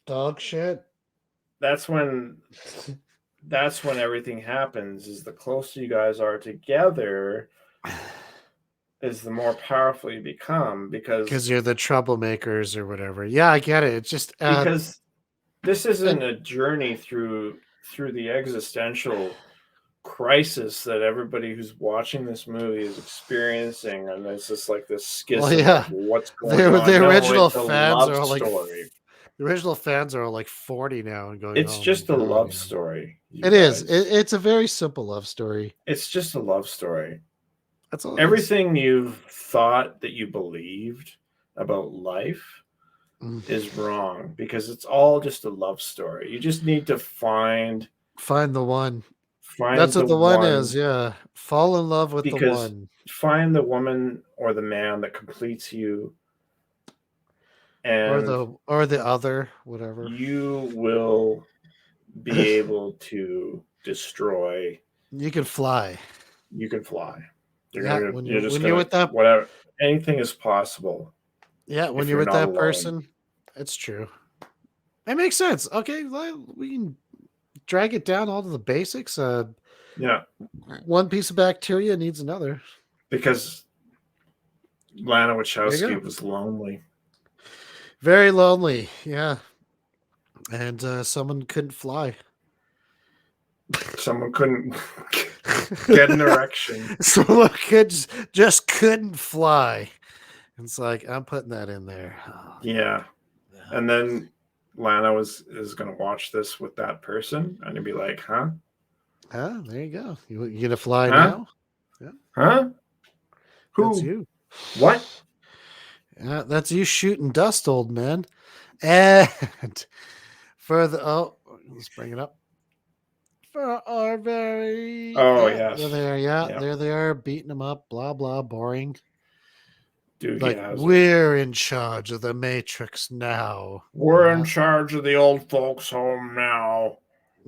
Dog shit. that's when that's when everything happens. Is the closer you guys are together, is the more powerful you become, Because you're the troublemakers or whatever. Yeah, I get it. It's just because this isn't and a journey through the existential crisis that everybody who's watching this movie is experiencing, and it's just like this well, schism yeah. of what's going on. The No, original it's a fans love are like story. the original fans are all like 40 now and going, It's "Oh my just a god, love yeah." story, you It is. guys. It's a very simple love story. It's just a love story. That's all it is. Everything you've thought that you believed about life Mm. is wrong, because it's all just a love story. You just need to find Find the one. That's find what the the one is. one, Yeah. Fall in love with the because one. find the woman or the man that completes you, Or and the other, whatever. you will be able to destroy. You can fly. You can fly. Yeah, You're just when you're gonna, with that whatever, anything is possible yeah, when if you're you're with not that alone. person, it's true. It makes sense. Okay, we can drag it down all to the basics. Yeah, One piece of bacteria needs another. because Lana There you go. Wachowski was lonely. Very lonely. Yeah, and someone couldn't fly. Someone couldn't get an erection. Someone just couldn't fly. It's like I'm putting that in there. Oh, Yeah, yeah. and then Lana is gonna watch this with that person, and he'd be like, "Huh? Ah, there you go. You gonna fly Huh? now? Yeah, Huh? that's Who? you. What?" Yeah, that's you shooting dust, old man. And for the let's bring it up. For our very Oh there yes, they are. Yeah, yeah. there they are, beating them up. Blah blah, boring. Doogie Like Howser. we're in charge of the Matrix now. We're in charge of the old folks' home now.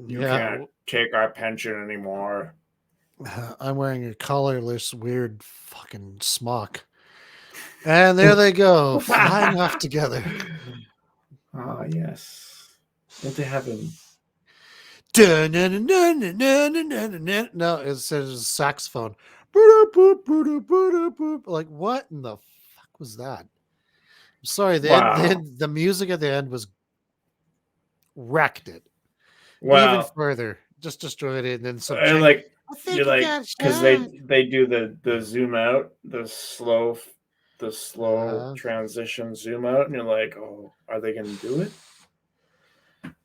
You Yeah. can't take our pension anymore. I'm wearing a collarless, weird fucking smock. And there they go, flying off together. Ah, yes. Into heaven. No, it says saxophone. Like, what in the fuck was that? I'm sorry, Wow. the music at the end was wrecked it even Well, further. Just destroyed it. And then some and chick, like I you're think I like, got because shot. they do the zoom out, the slow Uh, transition zoom out, and you're like, oh, are they gonna do it?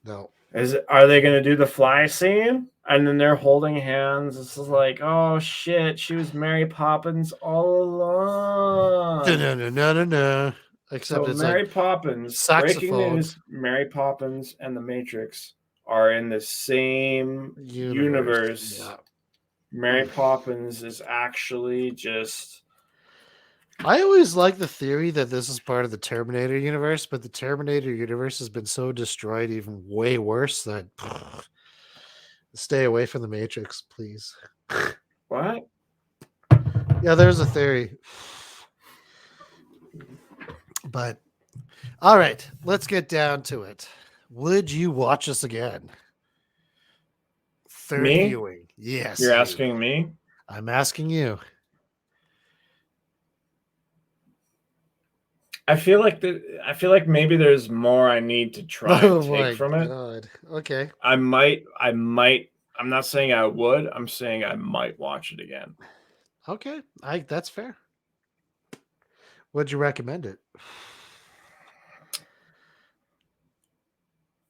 no. Are they gonna do the fly scene? And then they're holding hands. This is like, oh shit, she was Mary Poppins all along. No. Except So it's like Mary Poppins, breaking saxophone news, Mary Poppins and the Matrix are in the same universe. universe. Yeah. Mary Poppins is actually just, I always like the theory that this is part of the Terminator universe, but the Terminator universe has been so destroyed, even way worse, that stay away from the Matrix, please. what? Yeah, there's a theory. But all right, let's get down to it. Would you watch this again? Third Me? viewing. Yes, You're you. asking me? I'm asking you. I feel like maybe there's more I need to try and Oh take my from it. god. Okay. I'm not saying I would. I'm saying I might watch it again. Okay. That's fair. Would you recommend it?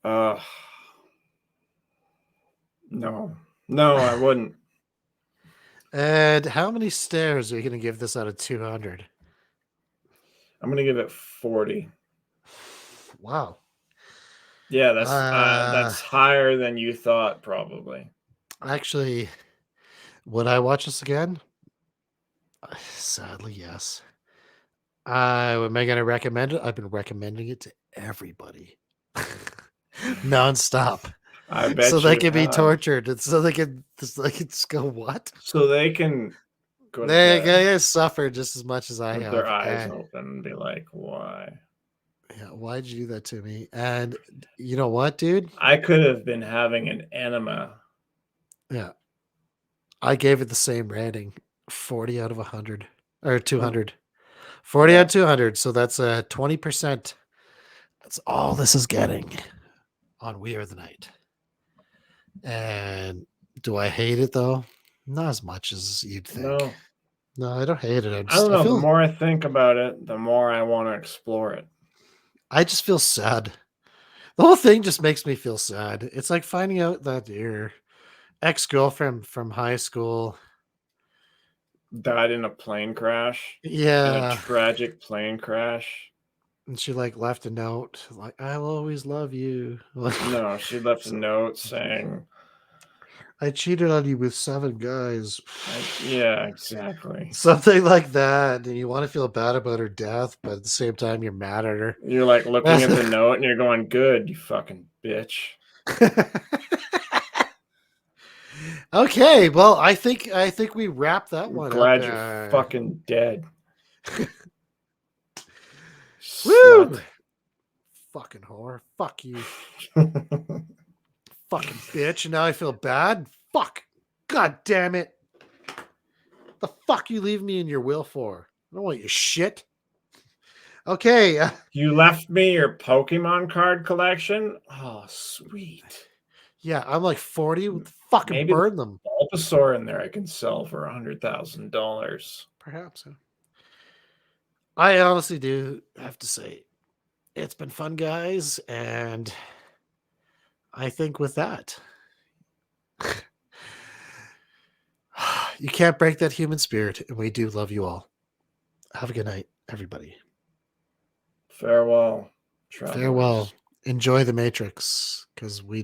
Uh no. No, I wouldn't. And how many stairs are you going to give this out of 200? I'm gonna give it 40. Wow. Yeah, Uh, that's higher than you thought, probably. Actually, would I watch this again? Sadly, yes. Am I going to recommend it? I've been recommending it to everybody nonstop, I so bet they you can be have. tortured, and so they can just go what? So they can go to They bed guys suffer just as much as I with their have, eyes and open and be like, why? yeah, why'd you do that to me? And you know what, dude? I could have been having an enema. Yeah, I gave it the same rating, 40 out of 100 or Mm, 200. 40 out yeah. of 200. So that's 20%. That's all this is getting on We Are the Night. And do I hate it though? Not as much as you'd think. No. No, I don't hate it. I don't I know. The feel more I think about it, the more I want to explore it. I just feel sad. The whole thing just makes me feel sad. It's like finding out that your ex-girlfriend from high school, Died in a plane crash, in a yeah, tragic plane crash. and she like left a note like I'll always love you. Like No, she left a so note saying, I cheated on you with 7 guys. yeah, exactly. Something like that. And you want to feel bad about her death, but at the same time you're mad at her. You're like looking at the note and you're going, good, you fucking bitch. Okay, well, I think we wrap that I'm one up. glad you're fucking dead. Woo! Slut. Fucking whore. Fuck you. Fucking bitch. And now I feel bad. Fuck. God damn it. The fuck you leave me in your will for? I don't want your shit. Okay. You left me your Pokemon card collection? Oh, sweet. Yeah, I'm like 40. Fucking Maybe burn them. there's Bulbasaur in there I can sell for $100,000. Perhaps. I honestly do have to say it's been fun, guys. And I think with that, you can't break that human spirit. And we do love you all. Have a good night, everybody. Farewell, travelers. Farewell. Enjoy the Matrix because we